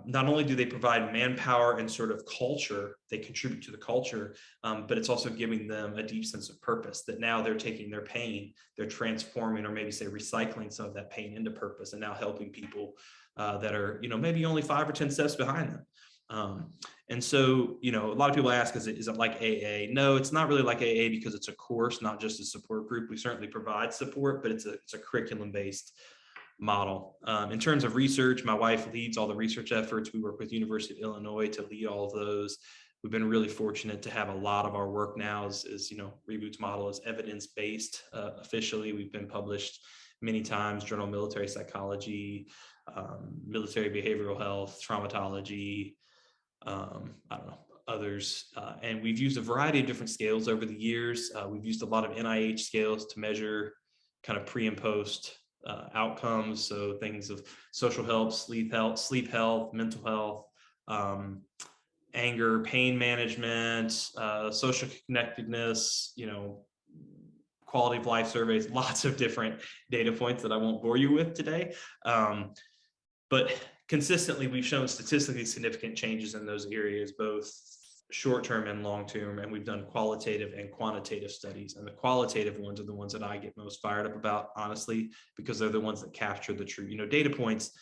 not only do they provide manpower and sort of culture, they contribute to the culture, but it's also giving them a deep sense of purpose, that now they're taking their pain, they're transforming, or maybe say recycling some of that pain into purpose, and now helping people that are, maybe only 5 or 10 steps behind them. And so, a lot of people ask, is it like AA? No, it's not really like AA, because it's a course, not just a support group. We certainly provide support, but it's a curriculum-based model. In terms of research, my wife leads all the research efforts. We work with University of Illinois to lead all of those. We've been really fortunate to have a lot of our work now is Reboot's model is evidence-based. Officially, we've been published many times, Journal of Military Psychology, Military Behavioral Health, Traumatology, I don't know, others. And we've used a variety of different scales over the years. We've used a lot of NIH scales to measure kind of pre and post outcomes. So things of social health, sleep health, mental health, anger, pain management, social connectedness, quality of life surveys, lots of different data points that I won't bore you with today. But consistently, we've shown statistically significant changes in those areas, both short-term and long-term, and we've done qualitative and quantitative studies. And the qualitative ones are the ones that I get most fired up about, honestly, because they're the ones that capture the true, data points.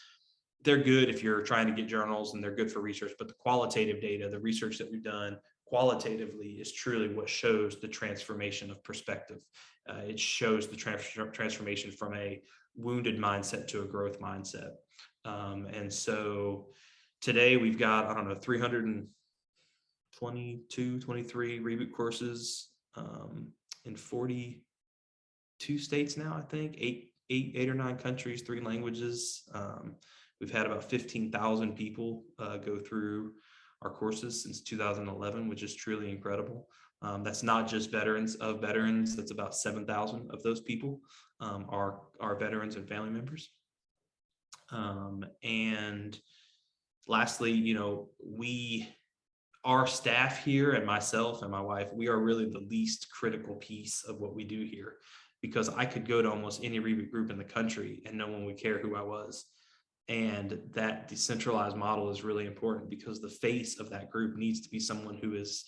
They're good if you're trying to get journals, and they're good for research, but the qualitative data, the research that we've done qualitatively, is truly what shows the transformation of perspective. It shows the transformation from a wounded mindset to a growth mindset. And so today we've got, 322, 23 reboot courses in 42 states now, I think, eight or nine countries, 3 languages. We've had about 15,000 people go through our courses since 2011, which is truly incredible. That's not just veterans of veterans. That's about 7,000 of those people are veterans and family members. And lastly, our staff here, and myself and my wife, we are really the least critical piece of what we do here, because I could go to almost any reboot group in the country and no one would care who I was. And that decentralized model is really important, because the face of that group needs to be someone who is,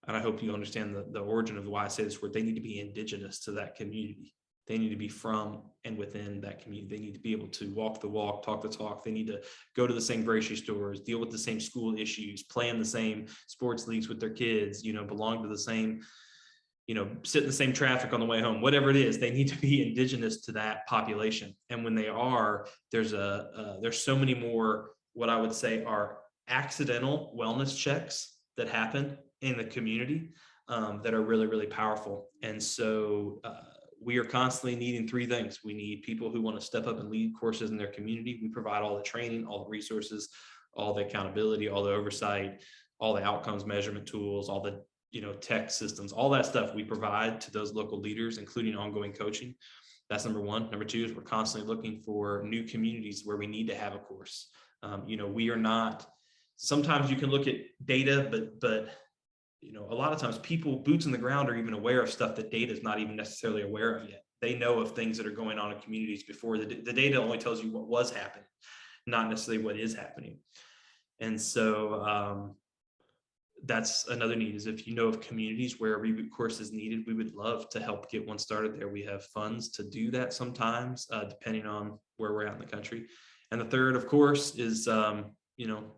and I hope you understand the origin of why I say this word, they need to be indigenous to that community. They need to be from and within that community. They need to be able to walk the walk, talk the talk. They need to go to the same grocery stores, deal with the same school issues, play in the same sports leagues with their kids, belong to the same, sit in the same traffic on the way home, whatever it is. They need to be indigenous to that population. And when they are, there's so many more, what I would say are accidental wellness checks that happen in the community that are really, really powerful. And so we are constantly needing 3 things. We need people who want to step up and lead courses in their community. We provide all the training, all the resources, all the accountability, all the oversight, all the outcomes measurement tools, all the tech systems, all that stuff we provide to those local leaders, including ongoing coaching. That's number 1. Number 2 is we're constantly looking for new communities where we need to have a course. We are not, sometimes you can look at data, but a lot of times people, boots on the ground, are even aware of stuff that data is not even necessarily aware of yet. They know of things that are going on in communities before the data only tells you what was happening, not necessarily what is happening. And so that's another need, is if you know of communities where a reboot course is needed, we would love to help get one started there. We have funds to do that sometimes, depending on where we're at in the country. And the third, of course, is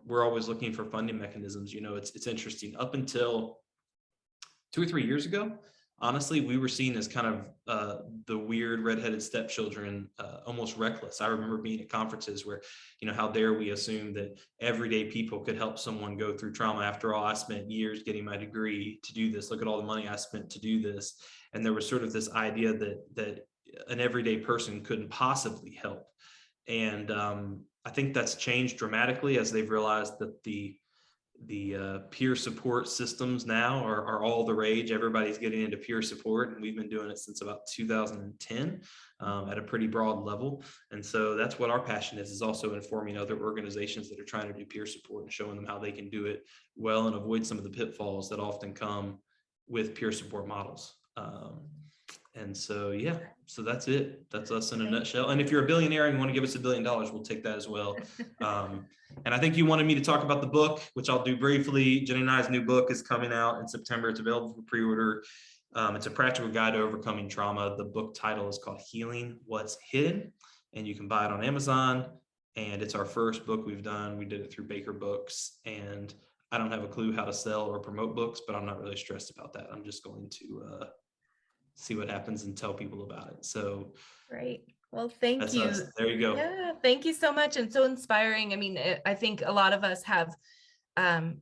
we're always looking for funding mechanisms. It's interesting. Up until 2 or 3 years ago, honestly, we were seen as kind of the weird redheaded stepchildren, almost reckless. I remember being at conferences where, how dare we assume that everyday people could help someone go through trauma. After all, I spent years getting my degree to do this. Look at all the money I spent to do this. And there was sort of this idea that an everyday person couldn't possibly help. And I think that's changed dramatically as they've realized that the peer support systems now are all the rage. Everybody's getting into peer support, and we've been doing it since about 2010 at a pretty broad level. And so that's what our passion is also informing other organizations that are trying to do peer support and showing them how they can do it well and avoid some of the pitfalls that often come with peer support models. And so, yeah, so that's it. That's us in a nutshell. And if you're a billionaire and you want to give us $1 billion, we'll take that as well. And I think you wanted me to talk about the book, which I'll do briefly. Jenny and I's new book is coming out in September. It's available for pre-order. It's a practical guide to overcoming trauma. The book title is called Healing What's Hidden, and you can buy it on Amazon. And it's our first book we've done. We did it through Baker Books, and I don't have a clue how to sell or promote books, but I'm not really stressed about that. I'm just going to see what happens and tell people about it. So great. Well, thank you. There you go. Yeah, thank you so much. And so inspiring. I mean, I think a lot of us have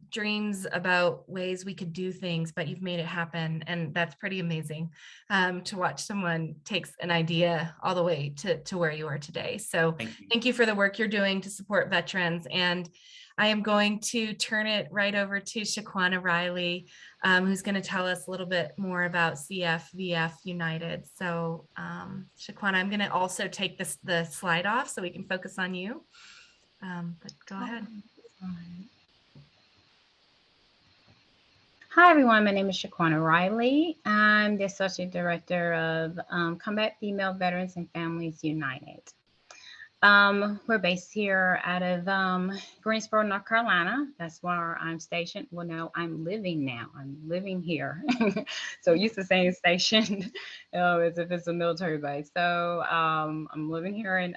dreams about ways we could do things, but you've made it happen. And that's pretty amazing to watch someone takes an idea all the way to where you are today. So thank you for the work you're doing to support veterans. And I am going to turn it right over to Shaquana Riley, who's going to tell us a little bit more about CFVF United. So Shaquana, I'm going to also take the slide off so we can focus on you. But go ahead. Hi, everyone. My name is Shaquana Riley. I'm the Associate Director of Combat Female Veterans and Families United. We're based here out of Greensboro, North Carolina. That's where I'm stationed. Well, no, I'm living now. I'm living here. So used to saying stationed as if it's a military base. So I'm living here in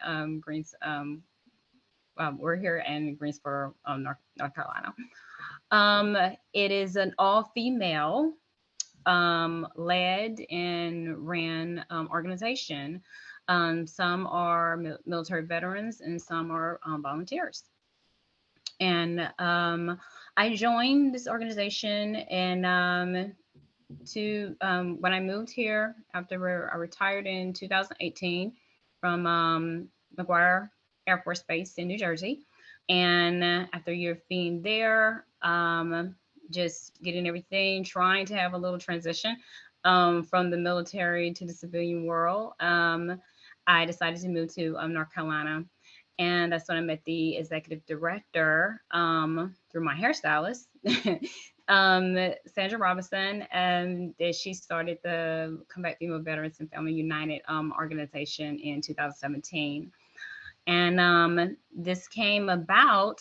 we're here in Greensboro, North Carolina. It is an all-female led and ran organization. Some are military veterans and some are volunteers. And I joined this organization and when I moved here after I retired in 2018 from McGuire Air Force Base in New Jersey. And after a year of being there, just getting everything, trying to have a little transition from the military to the civilian world, I decided to move to North Carolina. And that's when I met the executive director through my hairstylist, Sandra Robinson, and she started the Combat Female Veterans and Family United organization in 2017. And this came about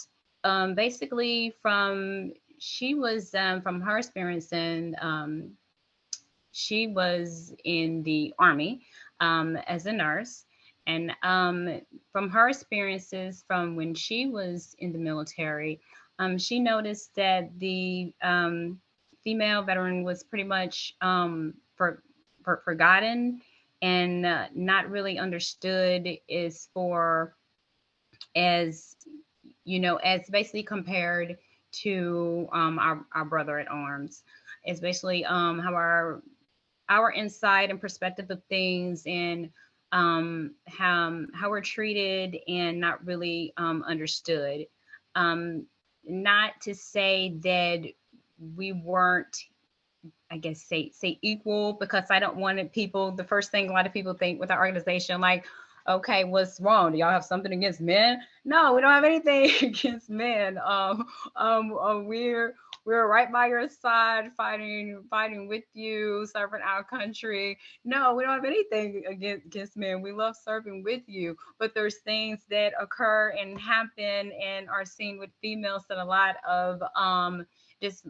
basically from her experience in she was in the Army as a nurse. And from her experiences from when she was in the military, she noticed that the female veteran was pretty much forgotten and not really understood as basically compared to our brother at arms. It's basically how our insight and perspective of things and how we're treated and not really understood. Not to say that we weren't, I guess, say equal, because I don't want people, the first thing a lot of people think with our organization, like, okay, what's wrong? Do y'all have something against men? No, we don't have anything against men. We're right by your side, fighting with you, serving our country. No, we don't have anything against men. We love serving with you. But there's things that occur and happen and are seen with females that a lot of just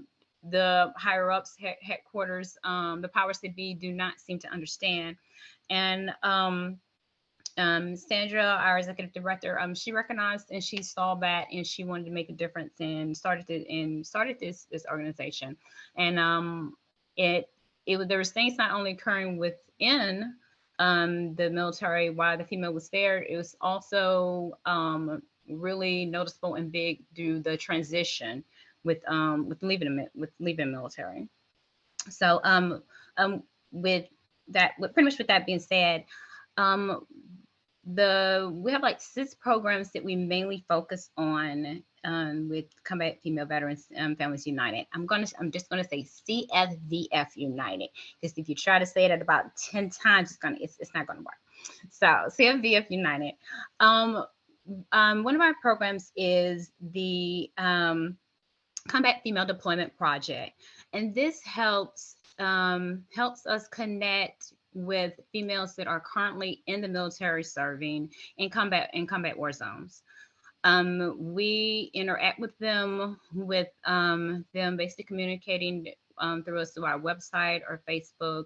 the higher ups, headquarters, the powers that be do not seem to understand. And Sandra, our executive director, she recognized and she saw that and she wanted to make a difference and started this organization. And there was things not only occurring within the military while the female was there, it was also really noticeable and big through the transition with leaving military. So with that being said, we have like 6 programs that we mainly focus on with Combat Female Veterans Families United. I'm just gonna say CFVF United, because if you try to say it about 10 times, it's not gonna work. So CFVF United. One of our programs is the Combat Female Deployment Project, and this helps us connect with females that are currently in the military serving in combat war zones. We interact with them basically communicating through our website or Facebook,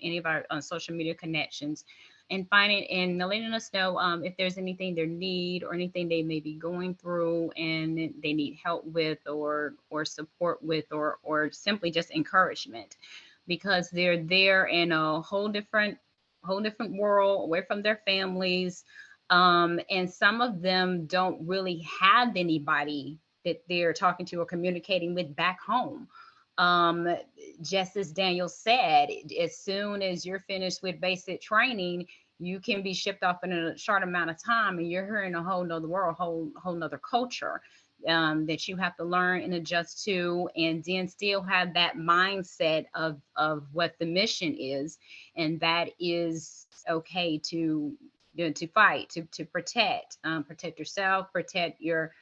any of our social media connections, and letting us know if there's anything they need or anything they may be going through and they need help with or support with or simply just encouragement, because they're there in a whole different world, away from their families. And some of them don't really have anybody that they're talking to or communicating with back home. Just as Daniel said, as soon as you're finished with basic training, you can be shipped off in a short amount of time, and you're hearing a whole nother world, whole nother culture that you have to learn and adjust to, and then still have that mindset of what the mission is, and that is okay to fight, to protect yourself, protect your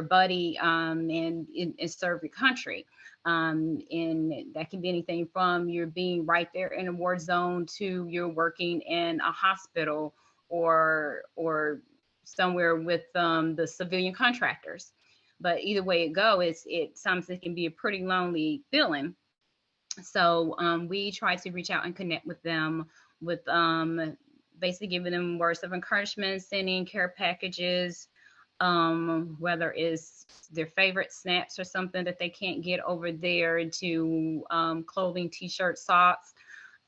buddy, and serve your country. And that can be anything from you're being right there in a war zone to you're working in a hospital or somewhere with the civilian contractors. But either way it goes, sometimes it can be a pretty lonely feeling. So we try to reach out and connect with them with basically giving them words of encouragement, sending care packages, whether it's their favorite snacks or something that they can't get over there, to clothing, t-shirts, socks,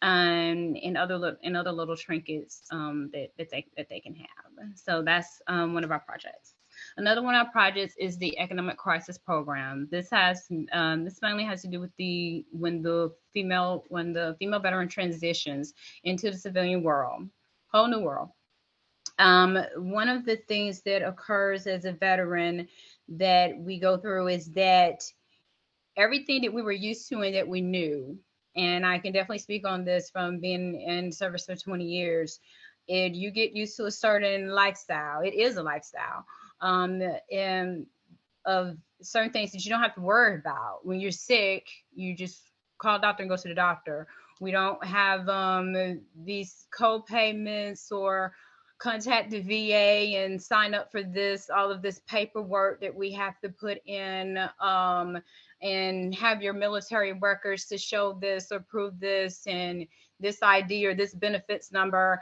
and other little trinkets that they can have. So that's one of our projects. Another one of our projects is the Economic Crisis Program. This mainly has to do with when the female veteran transitions into the civilian world, whole new world. One of the things that occurs as a veteran that we go through is that everything that we were used to and that we knew, and I can definitely speak on this from being in service for 20 years, you get used to a certain lifestyle. It is a lifestyle, and of certain things that you don't have to worry about. When you're sick, you just call a doctor and go to the doctor. We don't have these co-payments or contact the VA and sign up for all of this paperwork that we have to put in, and have your military records to show this or prove this, and this ID or this benefits number.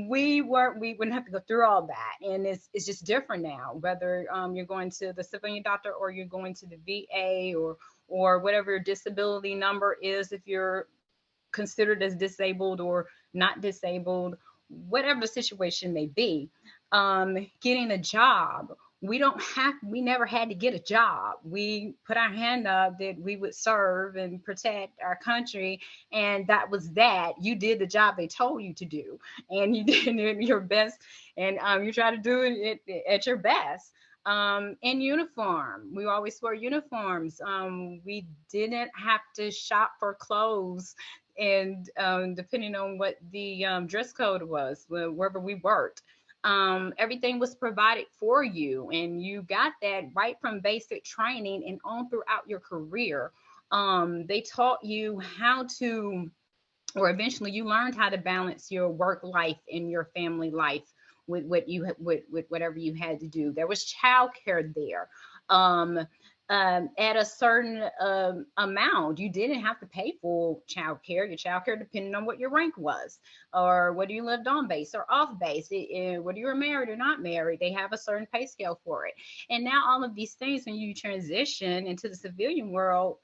We wouldn't have to go through all that. And it's just different now, whether you're going to the civilian doctor or you're going to the VA or whatever your disability number is, if you're considered as disabled or not disabled, whatever the situation may be. Getting a job, we never had to get a job. We put our hand up that we would serve and protect our country, and that was that. You did the job they told you to do, and you did your best, and you try to do it at your best. In uniform, we always wore uniforms. We didn't have to shop for clothes, and depending on what the dress code was, wherever we worked, everything was provided for you, and you got that right from basic training and on throughout your career. They taught you how to, or eventually you learned how to balance your work life and your family life with whatever you had to do. There was childcare there. At a certain amount, you didn't have to pay full childcare. Your childcare depended on what your rank was, or whether you lived on base or off base, whether you were married or not married. They have a certain pay scale for it. And now all of these things, when you transition into the civilian world,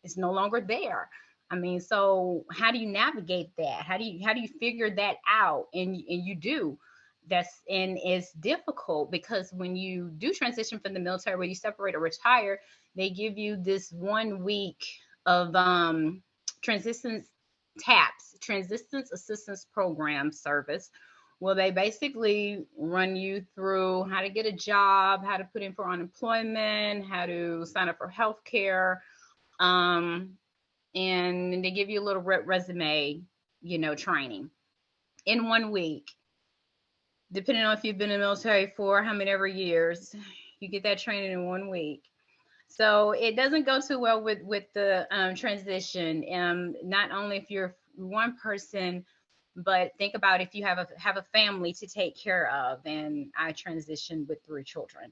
it's no longer there. I mean, so how do you navigate that? How do you figure that out? And you do. And it's difficult, because when you do transition from the military, where you separate or retire, they give you this 1 week of transition assistance program service, where they basically run you through how to get a job, how to put in for unemployment, how to sign up for health care, and they give you a little resume, training in 1 week. Depending on if you've been in the military for how many ever years, you get that training in 1 week. So it doesn't go too well with the transition. Not only if you're one person, but think about if you have a family to take care of. And I transitioned with 3 children,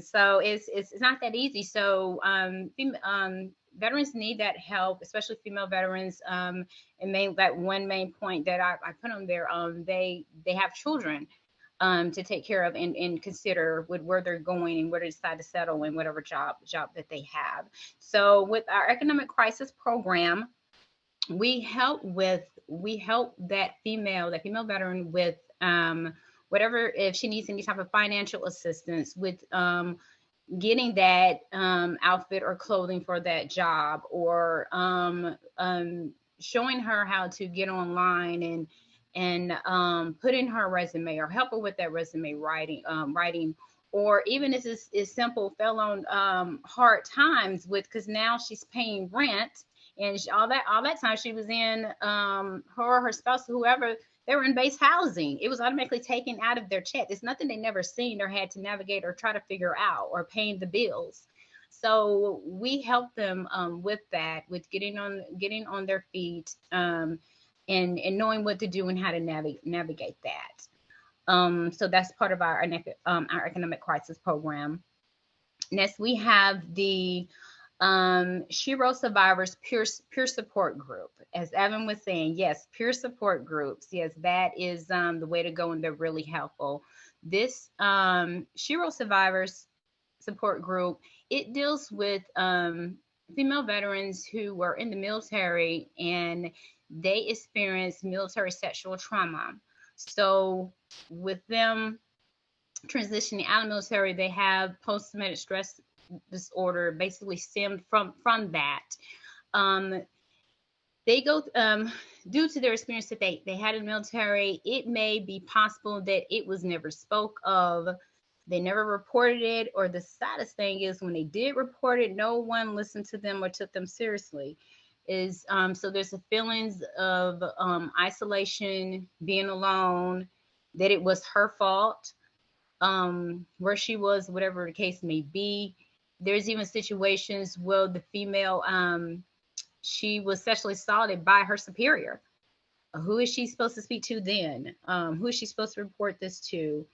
so it's not that easy. So veterans need that help, especially female veterans. And that one main point that I put on there, they have children to take care of and consider with where they're going and where they decide to settle in whatever job that they have. So with our economic crisis program, we help that female veteran with whatever, if she needs any type of financial assistance with getting that outfit or clothing for that job, or showing her how to get online and put in her resume, or help her with that resume writing, or even as simple, fell on hard times with, because now she's paying rent, and all that time she was in, her or her spouse, whoever, they were in base housing. It was automatically taken out of their check. It's nothing they never seen or had to navigate or try to figure out, or paying the bills. So we help them with that, with getting on their feet, and knowing what to do and how to navigate that. So that's part of our economic crisis program. Next, we have the Shiro survivors peer support group. As Evan was saying, yes, peer support groups, yes, that is the way to go, and they're really helpful. This Shiro survivors support group, it deals with female veterans who were in the military and they experienced military sexual trauma. So with them transitioning out of the military, they have post-traumatic stress disorder, basically stemmed from that. They go due to their experience that they had in the military. It may be possible that it was never spoke of, they never reported it, or the saddest thing is when they did report it, no one listened to them or took them seriously. So there's a feelings of isolation, being alone, that it was her fault, where she was, whatever the case may be. There's even situations where the female, she was sexually assaulted by her superior. Who is she supposed to speak to then? Who is she supposed to report this to?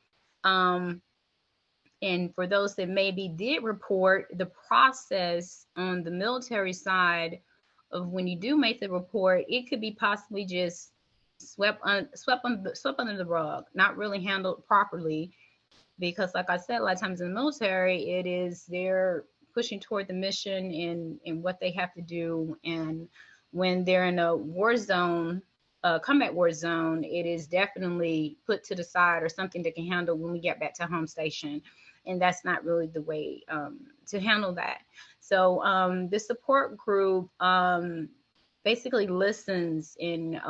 And for those that maybe did report, the process on the military side of when you do make the report, it could be possibly just swept under the rug, not really handled properly. Because like I said, a lot of times in the military, it is they're pushing toward the mission and what they have to do. And when they're in a war zone, combat war zone, it is definitely put to the side, or something that can handle when we get back to home station. And that's not really the way to handle that. So the support group basically listens and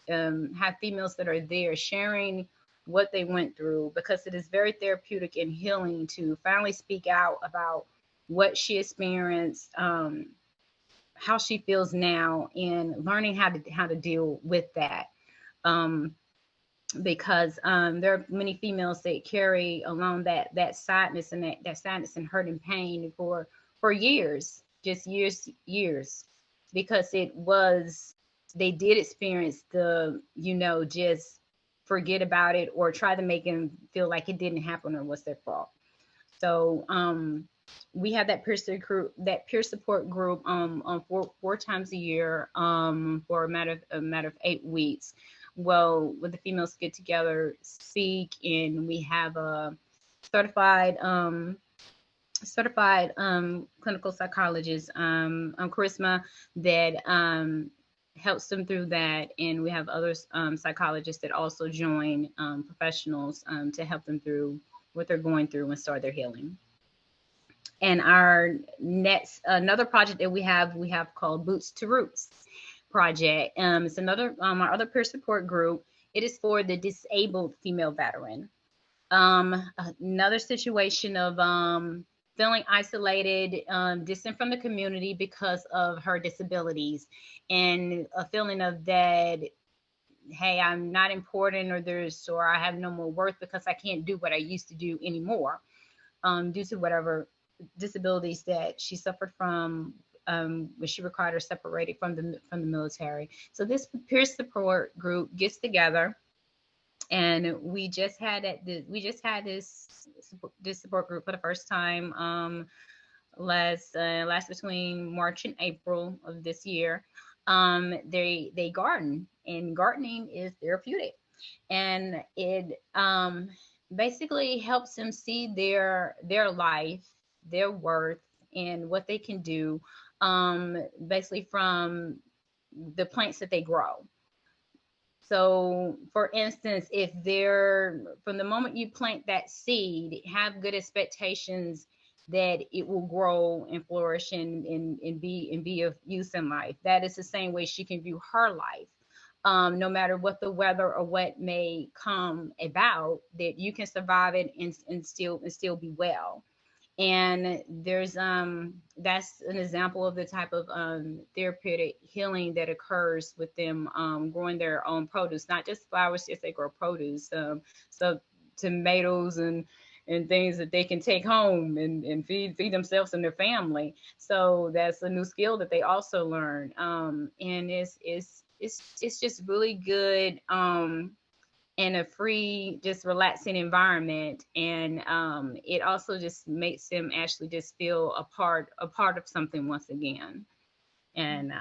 have females that are there sharing what they went through, because it is very therapeutic and healing to finally speak out about what she experienced, how she feels now, and learning how to deal with that. Because there are many females that carry along that sadness and that sadness and hurt and pain for years, just years, because they did experience the, just forget about it, or try to make them feel like it didn't happen or was their fault. So we have that peer support group four times a year for a matter of 8 weeks. Well, with the females get together, speak, and we have a certified clinical psychologist, Charisma, that helps them through that. And we have other psychologists that also join, professionals, to help them through what they're going through and start their healing. And our next, another project that we have called Boots to Roots project. It's another, our other peer support group. It is for the disabled female veteran. Another situation of feeling isolated, distant from the community because of her disabilities, and a feeling of that, hey, I'm not important, or I have no more worth because I can't do what I used to do anymore, due to whatever disabilities that she suffered from when she required or separated from the military. So this peer support group gets together, and we just had this support group for the first time last between March and April of this year. They garden, and gardening is therapeutic, and it basically helps them see their life, their worth, and what they can do, basically from the plants that they grow. So for instance, if they're, from the moment you plant that seed, have good expectations that it will grow and flourish and be of use in life. That is the same way she can view her life. No matter what the weather or what may come about, that you can survive it and still be well. And there's that's an example of the type of therapeutic healing that occurs with them growing their own produce, not just flowers, if they grow produce, so tomatoes and things that they can take home and feed themselves and their family. So that's a new skill that they also learn. And it's just really good in a free, just relaxing environment. And it also just makes them actually just feel a part of something once again. And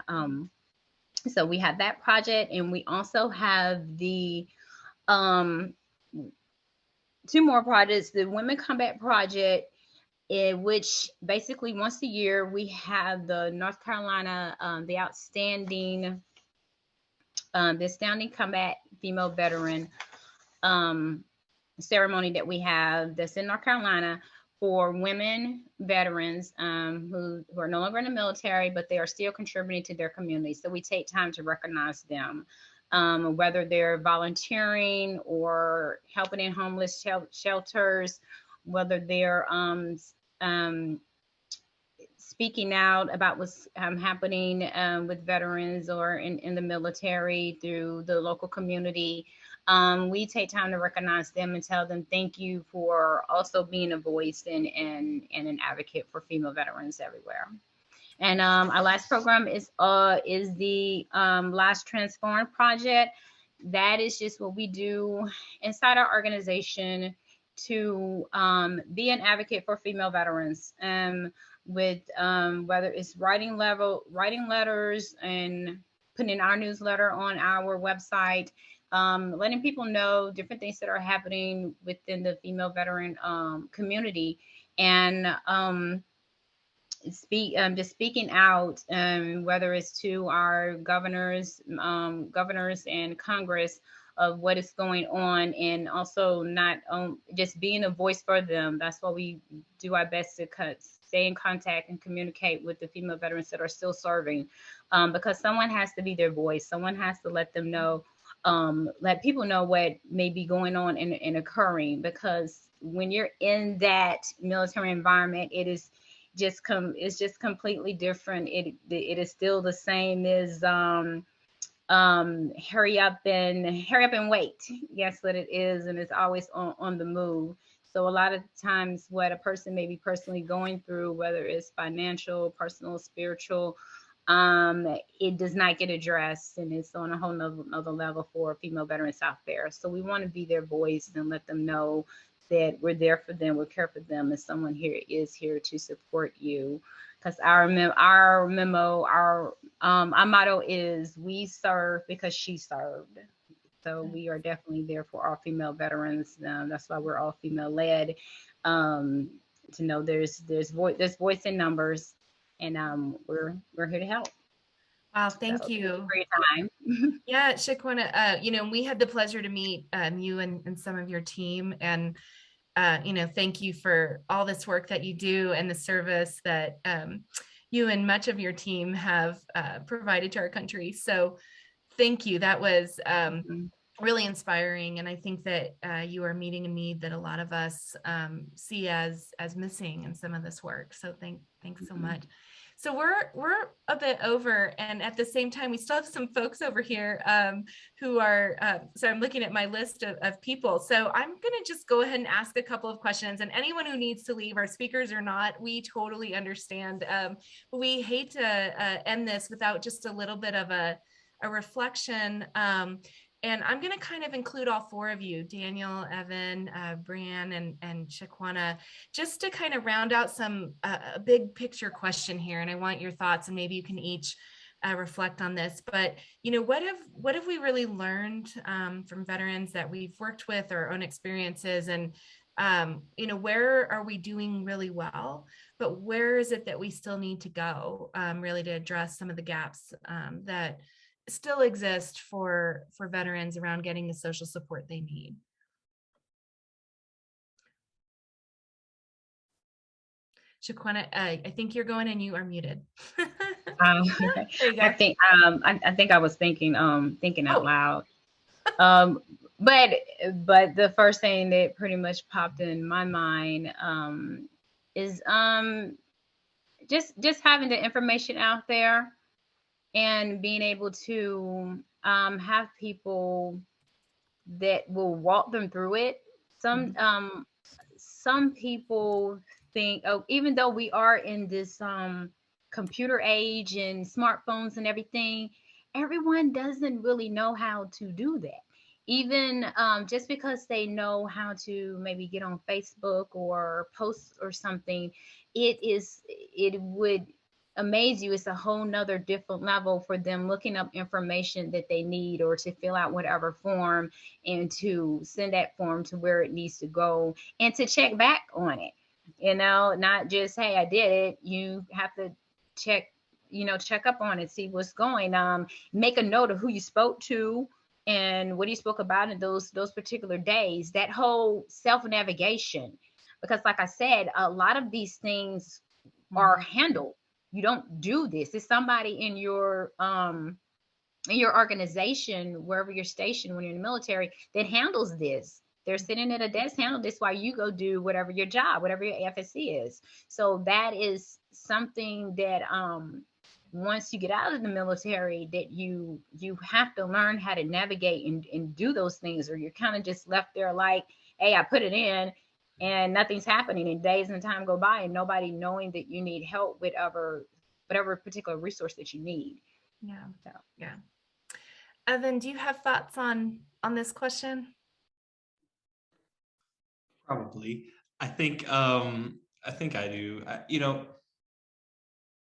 so we have that project, and we also have the two more projects, the Women Combat Project, in which basically once a year we have the North Carolina, the outstanding combat female veteran ceremony that we have that's in North Carolina for women veterans who are no longer in the military, but they are still contributing to their community. So we take time to recognize them, whether they're volunteering or helping in homeless shelters, whether they're speaking out about what's happening with veterans or in the military through the local community. We take time to recognize them and tell them thank you for also being a voice and an advocate for female veterans everywhere. And our last program is the Last Transformed Project. That is just what we do inside our organization to be an advocate for female veterans. With whether it's writing letters and putting our newsletter on our website, letting people know different things that are happening within the female veteran community, and just speaking out, whether it's to our governors and Congress of what is going on, and also not just being a voice for them. That's why we do our best to stay in contact and communicate with the female veterans that are still serving, because someone has to be their voice. Someone has to let them know, let people know what may be going on and occurring, because when you're in that military environment, it's just completely different. It is still the same as hurry up and wait. Yes, what it is, and it's always on the move. So a lot of times what a person may be personally going through, whether it's financial, personal, spiritual, it does not get addressed, and it's on a whole nother level for female veterans out there. So we want to be their voice and let them know that we're there for them, we care for them, and someone here is here to support you. Because our motto is, we serve because she served. So we are definitely there for our female veterans. That's why we're all female led. To know there's voice in numbers, and we're here to help. Wow, thank you for your time. Yeah, Shaquana, we had the pleasure to meet you and some of your team, and thank you for all this work that you do and the service that you and much of your team have provided to our country. So thank you. That was really inspiring. And I think that you are meeting a need that a lot of us see as missing in some of this work. So thanks so much. So we're a bit over, and at the same time, we still have some folks over here who are, so I'm looking at my list of people. So I'm gonna just go ahead and ask a couple of questions, and anyone who needs to leave, our speakers or not, we totally understand. But we hate to end this without just a little bit of a reflection. And I'm going to kind of include all four of you, Danielle, Evan, Brianne, and Shaquana, just to kind of round out a big picture question here. And I want your thoughts, and maybe you can each reflect on this. But, what have we really learned from veterans that we've worked with, our own experiences, and where are we doing really well, but where is it that we still need to go really to address some of the gaps that still exist for veterans around getting the social support they need? Shaquana, I think you're going and you are muted. Um, There you go. I think I was thinking out Oh. loud. But the first thing that pretty much popped in my mind is just having the information out there and being able to have people that will walk them through it. Some people think, oh, even though we are in this computer age and smartphones and everything, everyone doesn't really know how to do that. Even just because they know how to maybe get on Facebook or post or something, it would amaze you. It's a whole nother different level for them looking up information that they need or to fill out whatever form and to send that form to where it needs to go and to check back on it. Not just, hey, I did it. You have to check, check up on it, see what's going on, make a note of who you spoke to and what you spoke about in those particular days, that whole self-navigation. Because like I said, a lot of these things are handled. You don't do this. It's somebody in your organization, wherever you're stationed when you're in the military, that handles this. They're sitting at a desk, handle this while you go do whatever your job, whatever your FSC is. So that is something that once you get out of the military, that you have to learn how to navigate and do those things, or you're kind of just left there like, hey, I put it in and nothing's happening, and days and time go by and nobody knowing that you need help with whatever particular resource that you need. Yeah. So. Yeah. Evan, do you have thoughts on this question? Probably. I think I do.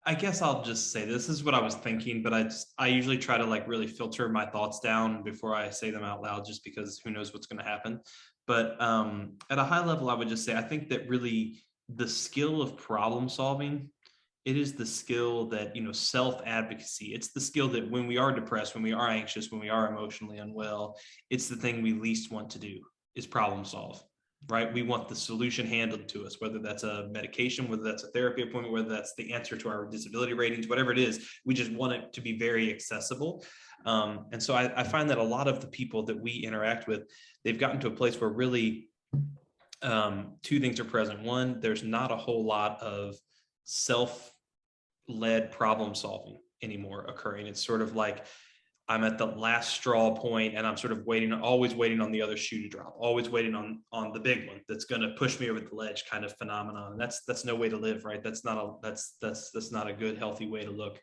I guess I'll just say this is what I was thinking, but I usually try to like really filter my thoughts down before I say them out loud, just because who knows what's going to happen. But at a high level, I would just say I think that really the skill of problem solving, it is the skill that, self-advocacy. It's the skill that when we are depressed, when we are anxious, when we are emotionally unwell, it's the thing we least want to do is problem solve. Right? We want the solution handled to us, whether that's a medication, whether that's a therapy appointment, whether that's the answer to our disability ratings, whatever it is, we just want it to be very accessible. And so I find that a lot of the people that we interact with, they've gotten to a place where really two things are present. One, there's not a whole lot of self-led problem solving anymore occurring. It's sort of like, I'm at the last straw point and I'm sort of always waiting on the other shoe to drop, always waiting on the big one that's going to push me over the ledge kind of phenomenon. And that's no way to live, right? That's not a good, healthy way to look.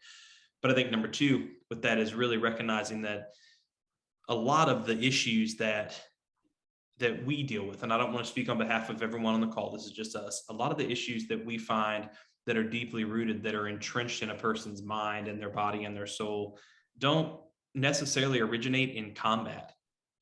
But I think number two with that is really recognizing that a lot of the issues that we deal with, and I don't want to speak on behalf of everyone on the call, this is just us, a lot of the issues that we find that are deeply rooted, that are entrenched in a person's mind and their body and their soul, don't necessarily originate in combat.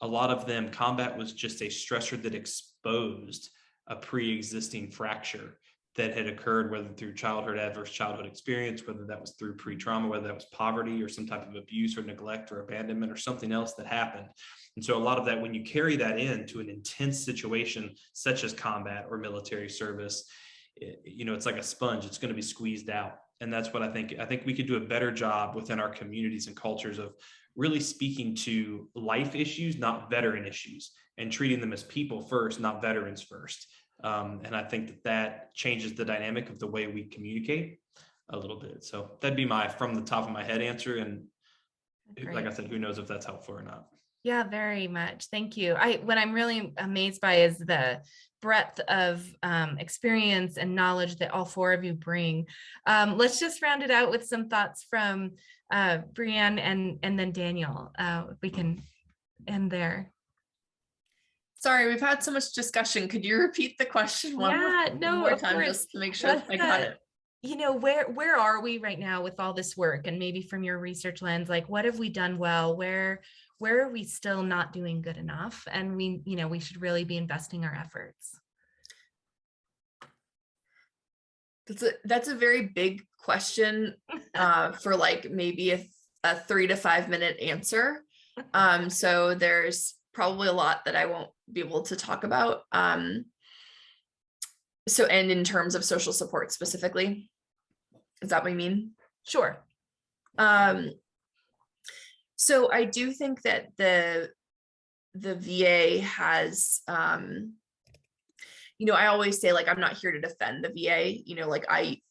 A lot of them, combat was just a stressor that exposed a pre-existing fracture that had occurred, whether through adverse childhood experience, whether that was through pre-trauma, whether that was poverty or some type of abuse or neglect or abandonment or something else that happened. And so a lot of that, when you carry that into an intense situation such as combat or military service, it's like a sponge, it's going to be squeezed out. And that's what I think we could do a better job within our communities and cultures of really speaking to life issues, not veteran issues, and treating them as people first, not veterans first. And I think that changes the dynamic of the way we communicate a little bit. So that'd be my from the top of my head answer. And Great. Like I said, who knows if that's helpful or not. Yeah, very much. Thank you. What I'm really amazed by is the breadth of experience and knowledge that all four of you bring. Let's just round it out with some thoughts from Brianne and then Danielle. We can end there. Sorry, we've had so much discussion. Could you repeat the question one more time, just to make sure I got it? Where are we right now with all this work, and maybe from your research lens, like what have we done well? Where are we still not doing good enough? And we should really be investing our efforts. That's a very big question for like maybe a 3 to 5 minute answer. So there's probably a lot that I won't be able to talk about. So, and in terms of social support specifically, is that what you mean? Sure. So I do think that the VA has, I always say, like, I'm not here to defend the VA, like I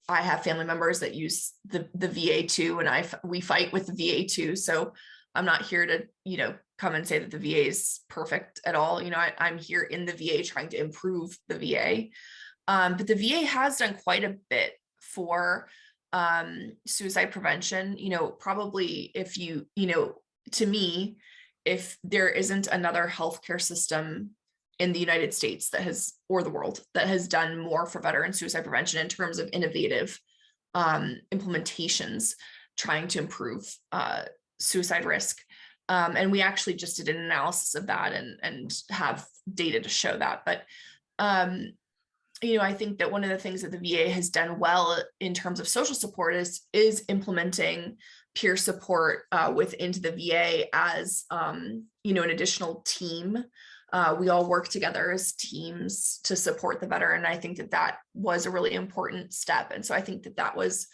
have family members that use the VA too, and we fight with the VA too. So I'm not here to, come and say that the VA is perfect at all. I'm here in the VA trying to improve the VA. But the VA has done quite a bit for suicide prevention. Probably if to me, if there isn't another healthcare system in the United States or the world that has done more for veteran suicide prevention in terms of innovative implementations trying to improve suicide risk. And we actually just did an analysis of that and have data to show that. But I think that one of the things that the VA has done well in terms of social support is implementing peer support within the VA as an additional team. We all work together as teams to support the veteran. I think that was a really important step. And so I think that was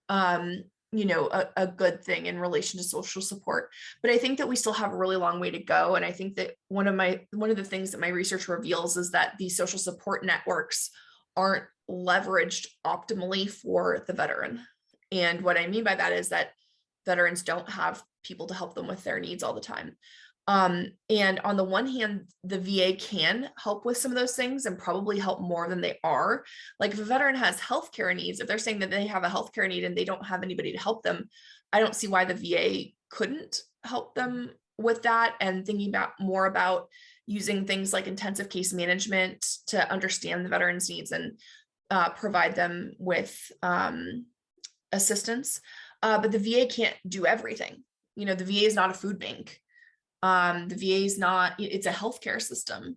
a good thing in relation to social support. But I think that we still have a really long way to go. And I think that one of the things that my research reveals is that these social support networks aren't leveraged optimally for the veteran. And what I mean by that is that veterans don't have people to help them with their needs all the time. And on the one hand, the VA can help with some of those things and probably help more than they are. Like if a veteran has healthcare needs, if they're saying that they have a healthcare need and they don't have anybody to help them, I don't see why the VA couldn't help them with that. And thinking more about using things like intensive case management to understand the veteran's needs and provide them with assistance. But the VA can't do everything. The VA is not a food bank. The VA is not, it's a healthcare system.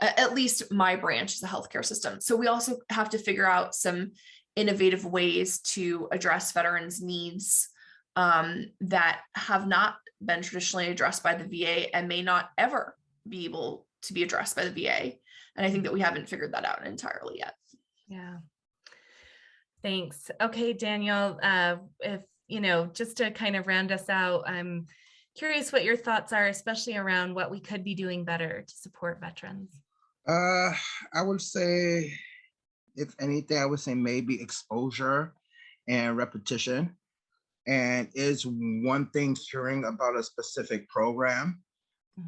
At least my branch is a healthcare system. So we also have to figure out some innovative ways to address veterans' needs that have not been traditionally addressed by the VA and may not ever be able to be addressed by the VA. And I think that we haven't figured that out entirely yet. Yeah. Thanks. Okay, Danielle, if, just to kind of round us out, I'm curious what your thoughts are, especially around what we could be doing better to support veterans. I would say, if anything, I would say maybe exposure and repetition. And is one thing hearing about a specific program,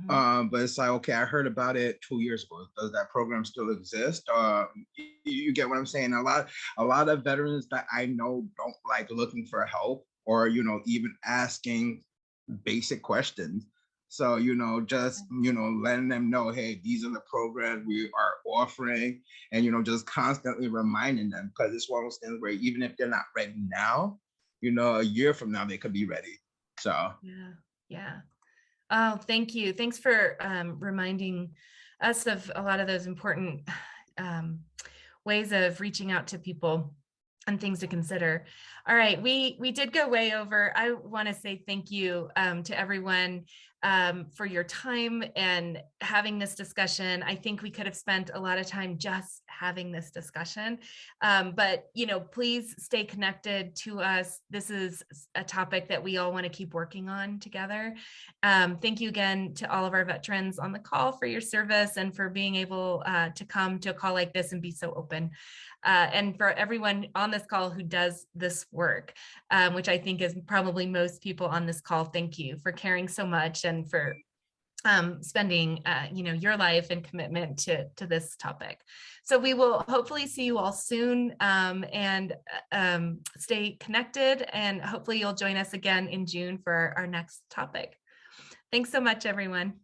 but it's like, okay, I heard about it 2 years ago. Does that program still exist? You get what I'm saying? A lot of veterans that I know don't like looking for help or, even asking basic questions. So, just, letting them know, hey, these are the programs we are offering and, just constantly reminding them, because it's one of those things where even if they're not ready now, a year from now, they could be ready. So. Yeah. Oh, thank you. Thanks for reminding us of a lot of those important ways of reaching out to people and things to consider. All right, we did go way over. I want to say thank you to everyone for your time and having this discussion. I think we could have spent a lot of time just having this discussion, but please stay connected to us. This is a topic that we all want to keep working on together. Thank you again to all of our veterans on the call for your service and for being able to come to a call like this and be so open. And for everyone on this call who does this work, which I think is probably most people on this call, thank you for caring so much and for spending your life and commitment to this topic. So we will hopefully see you all soon and stay connected, and hopefully you'll join us again in June for our next topic. Thanks so much, everyone.